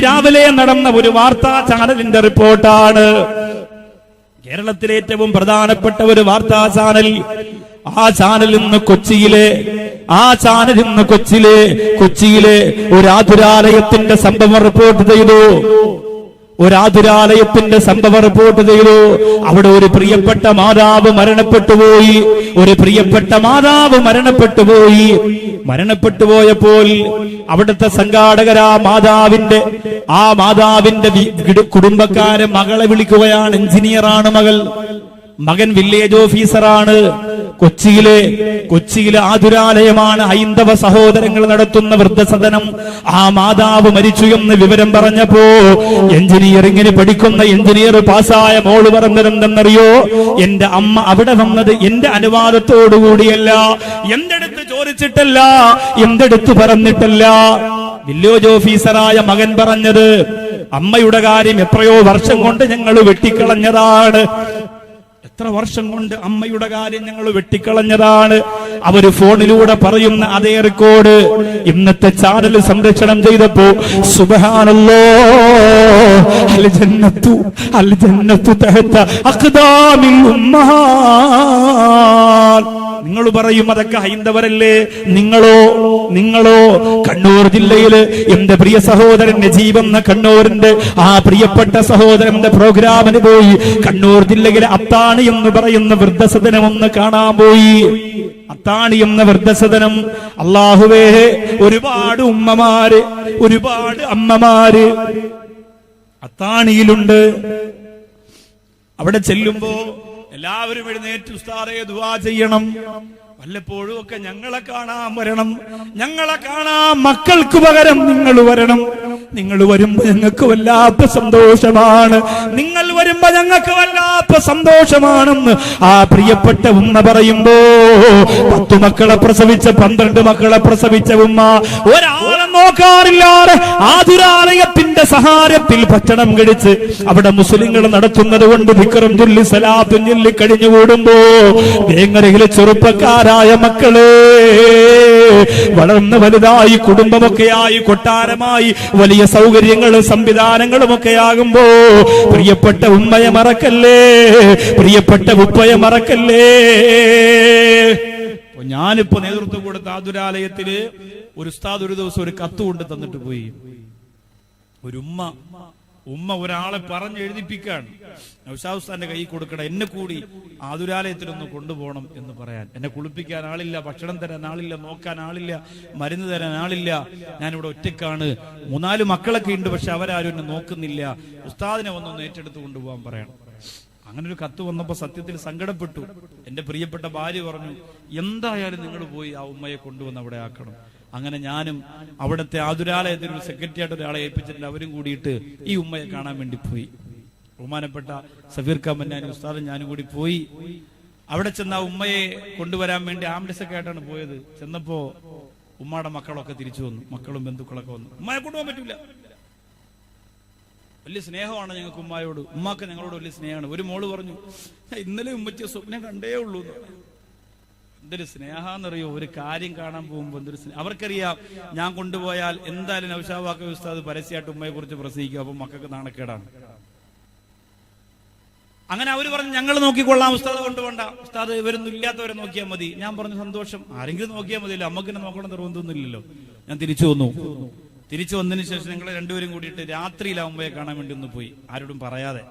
രാവിലെ നടന്ന ഒരു വാർത്താ ചാനലിന്റെ റിപ്പോർട്ടാണ്. കേരളത്തിലെ ഏറ്റവും പ്രധാനപ്പെട്ട ഒരു വാർത്താ ചാനൽ. ആ ചാനൽ ഇന്ന് കൊച്ചിയിലെ ഒരു ആതുരാലയത്തിന്റെ സംഭവം റിപ്പോർട്ട് ചെയ്തു. അവിടെ ഒരു പ്രിയപ്പെട്ട മാതാവ് മരണപ്പെട്ടുപോയപ്പോൾ അവിടുത്തെ സംഘാടകരാ മാതാവിന്റെ കുടുംബക്കാരെ മകളെ വിളിക്കുകയാണ്. എഞ്ചിനീയറാണ് മകൻ വില്ലേജ് ഓഫീസറാണ്. കൊച്ചിയിലെ ആതുരാലയമാണ് ഹൈന്ദവ സഹോദരങ്ങൾ നടത്തുന്ന വൃദ്ധസദനം. ആ മാതാവ് മരിച്ചു എന്ന് വിവരം പറഞ്ഞപ്പോ എഞ്ചിനീയറിംഗിന് പഠിക്കുന്ന എഞ്ചിനീയർ പാസ്സായ മോള് പറഞ്ഞതെന്തെന്നറിയോ? എന്റെ അമ്മ അവിടെ വന്നത് എന്റെ അനുവാദത്തോടുകൂടിയല്ല, എന്റെ അടുത്ത് ചോദിച്ചിട്ടല്ല, എന്തെടുത്തു പറഞ്ഞിട്ടല്ല. വില്ലേജ് ഓഫീസറായ മകൻ പറഞ്ഞത്, അമ്മയുടെ കാര്യം എത്രയോ വർഷം കൊണ്ട് ഞങ്ങൾ വെട്ടിക്കളഞ്ഞതാണ്. എത്ര വർഷം കൊണ്ട് അമ്മയുടെ കാര്യം ഞങ്ങൾ വെട്ടിക്കളഞ്ഞതാണ്. അവര് ഫോണിലൂടെ പറയുന്ന അതേ റെക്കോർഡ് ഇന്നത്തെ ചാനൽ സംരക്ഷണം ചെയ്തപ്പോ സുബ്ഹാനല്ലാഹ്, അൽ ജന്നത്തു തഹത അഖ്ദാമിൽ ഉമ്മഹാത്ത്. നിങ്ങൾ പറയും അതൊക്കെ ഹൈന്ദവരല്ലേ, നിങ്ങളോ കണ്ണൂർ ജില്ലയില് എന്റെ പ്രിയ സഹോദരൻ നജീബ് എന്ന കണ്ണൂരിന്റെ ആ പ്രിയപ്പെട്ട സഹോദരന്റെ പ്രോഗ്രാമിന് പോയി കണ്ണൂർ ജില്ലയിലെ അത്താണി എന്ന് പറയുന്ന വൃദ്ധസദനം ഒന്ന് കാണാൻ പോയി. അത്താണി എന്ന വൃദ്ധസദനം, അല്ലാഹുവേ, ഒരുപാട് ഉമ്മമാര്, ഒരുപാട് അമ്മമാര് അത്താണിയിലുണ്ട്. അവിടെ ചെല്ലുമ്പോ എല്ലാവരും എഴുന്നേറ്റ് ഉസ്താദേ ദുആ ചെയ്യണം, വല്ലപ്പോഴും ഒക്കെ ഞങ്ങളെ കാണാൻ വരണം, ഞങ്ങളെ കാണാൻ മക്കൾക്ക് പകരം നിങ്ങൾ വരണം. നിങ്ങൾ വരുമ്പോ ഞങ്ങൾക്ക് വല്ലാത്ത സന്തോഷമാണ്, നിങ്ങൾ വരുമ്പോ ഞങ്ങൾക്ക് വല്ലാത്ത സന്തോഷമാണെന്ന് ആ പ്രിയപ്പെട്ട ഉമ്മ പറയുമ്പോ, 10 മക്കളെ പ്രസവിച്ച 12 മക്കളെ പ്രസവിച്ച ഉമ്മ ഒരാളെ നോക്കാറില്ലാതെ ആതുരാലയത്തിന്റെ സഹായത്തിൽ ഭക്ഷണം കഴിച്ച് അവിടെ മുസ്ലിങ്ങൾ നടത്തുന്നത് കൊണ്ട് വിക്രം ചൊല്ലി സലാത്തും ചൊല്ലി കഴിഞ്ഞുകൂടുമ്പോ വേങ്ങരയിലെ ചെറുപ്പക്കാരായ മക്കളെ വളർന്ന് വലുതായി കുടുംബമൊക്കെയായി കൊട്ടാരമായി വലിയ സൗകര്യങ്ങളും സംവിധാനങ്ങളും ഒക്കെ ആകുമ്പോ പ്രിയപ്പെട്ട ഉമ്മയെ മറക്കല്ലേ, പ്രിയപ്പെട്ട ഉപ്പയെ മറക്കല്ലേ. ഞാനിപ്പോ നേതൃത്വം കൊടുത്ത ആതുരാലയത്തില് ഒരു ഉസ്താദ് ഒരു ദിവസം ഒരു കത്ത് കൊണ്ട് തന്നിട്ട് പോയി. ഒരു ഉമ്മ ഒരാളെ പറഞ്ഞ് എഴുതിപ്പിക്കാണ്, നൗഷാദ് ഉസ്താദിന്റെ കൈ കൊടുക്കണം, എന്നെ കൂടി ആതുരാലയത്തിലൊന്ന് കൊണ്ടുപോകണം എന്ന് പറയാൻ. എന്നെ കുളിപ്പിക്കാൻ ആളില്ല, ഭക്ഷണം തരാൻ ആളില്ല, നോക്കാൻ ആളില്ല, മരുന്ന് തരാൻ ആളില്ല, ഞാനിവിടെ ഒറ്റക്കാണ്, 3-4 മക്കളൊക്കെ ഉണ്ട്, പക്ഷെ അവരാരും എന്നെ നോക്കുന്നില്ല, ഉസ്താദിനെ ഒന്നൊന്ന് ഏറ്റെടുത്ത് കൊണ്ടുപോകാൻ പറയണം. അങ്ങനെ ഒരു കത്ത് വന്നപ്പോ സത്യത്തിൽ സങ്കടപ്പെട്ടു. എന്റെ പ്രിയപ്പെട്ട ഭാര്യ പറഞ്ഞു, എന്തായാലും നിങ്ങൾ പോയി ആ ഉമ്മയെ കൊണ്ടുവന്ന് അവിടെ ആക്കണം. അങ്ങനെ ഞാനും അവിടുത്തെ ആതുരാലയത്തിൽ ഒരു സെക്രട്ടറി ആയിട്ട് ഒരാളെ ഏൽപ്പിച്ചിട്ടുണ്ട്, അവരും കൂടിയിട്ട് ഈ ഉമ്മയെ കാണാൻ വേണ്ടി പോയി. ബഹുമാനപ്പെട്ട സഫീർ കമ്മന്നാനി ഉസ്താദും ഞാനും കൂടി പോയി. അവിടെ ചെന്ന ഉമ്മയെ കൊണ്ടുവരാൻ വേണ്ടി ആംബുലൻസ് ഒക്കെ ആയിട്ടാണ് പോയത്. ചെന്നപ്പോ ഉമ്മയുടെ മക്കളൊക്കെ തിരിച്ചു വന്നു, മക്കളും ബന്ധുക്കളൊക്കെ വന്നു. ഉമ്മയെ കൊണ്ടുപോകാൻ പറ്റൂല, വലിയ സ്നേഹമാണ് ഞങ്ങൾക്ക് ഉമ്മായോട്, ഉമ്മാക്ക് ഞങ്ങളോട് വലിയ സ്നേഹമാണ്. ഒരു മോള് പറഞ്ഞു, ഇന്നലെ ഉമ്മച്ചിയെ സ്വപ്നം കണ്ടേ ഉള്ളൂ. എന്തൊരു സ്നേഹാന്നറിയോ, ഒരു കാര്യം കാണാൻ പോകുമ്പോ എന്തൊരു സ്നേഹം. അവർക്കറിയാം ഞാൻ കൊണ്ടുപോയാൽ എന്തായാലും നൗഷാദ് വാക്കവി ഉസ്താദ് പരസ്യമായിട്ട് ഉമ്മയെ കുറിച്ച് പ്രസംഗിക്കും, അപ്പൊ മക്കൾക്ക് നാണക്കേടാണ്. അങ്ങനെ അവര് പറഞ്ഞു, ഞങ്ങൾ നോക്കിക്കൊള്ളാം, ഉസ്താദ് കൊണ്ടുപോണ്ട, ഉസ്താദ് ഇവരൊന്നും ഇല്ലാത്തവരെ നോക്കിയാൽ മതി. ഞാൻ പറഞ്ഞു, സന്തോഷം, ആരെങ്കിലും നോക്കിയാൽ മതിയല്ലോ, അമ്മക്ക് തന്നെ നോക്കണം നിർബന്ധമൊന്നുമില്ലല്ലോ. ഞാൻ തിരിച്ചു വന്നു. തിരിച്ചു വന്നതിന് ശേഷം ഞങ്ങൾ രണ്ടുപേരും കൂടിയിട്ട് രാത്രിയിൽ ആ ഉമ്മയെ കാണാൻ വേണ്ടി ഒന്ന് പോയി, ആരോടും പറയാതെ.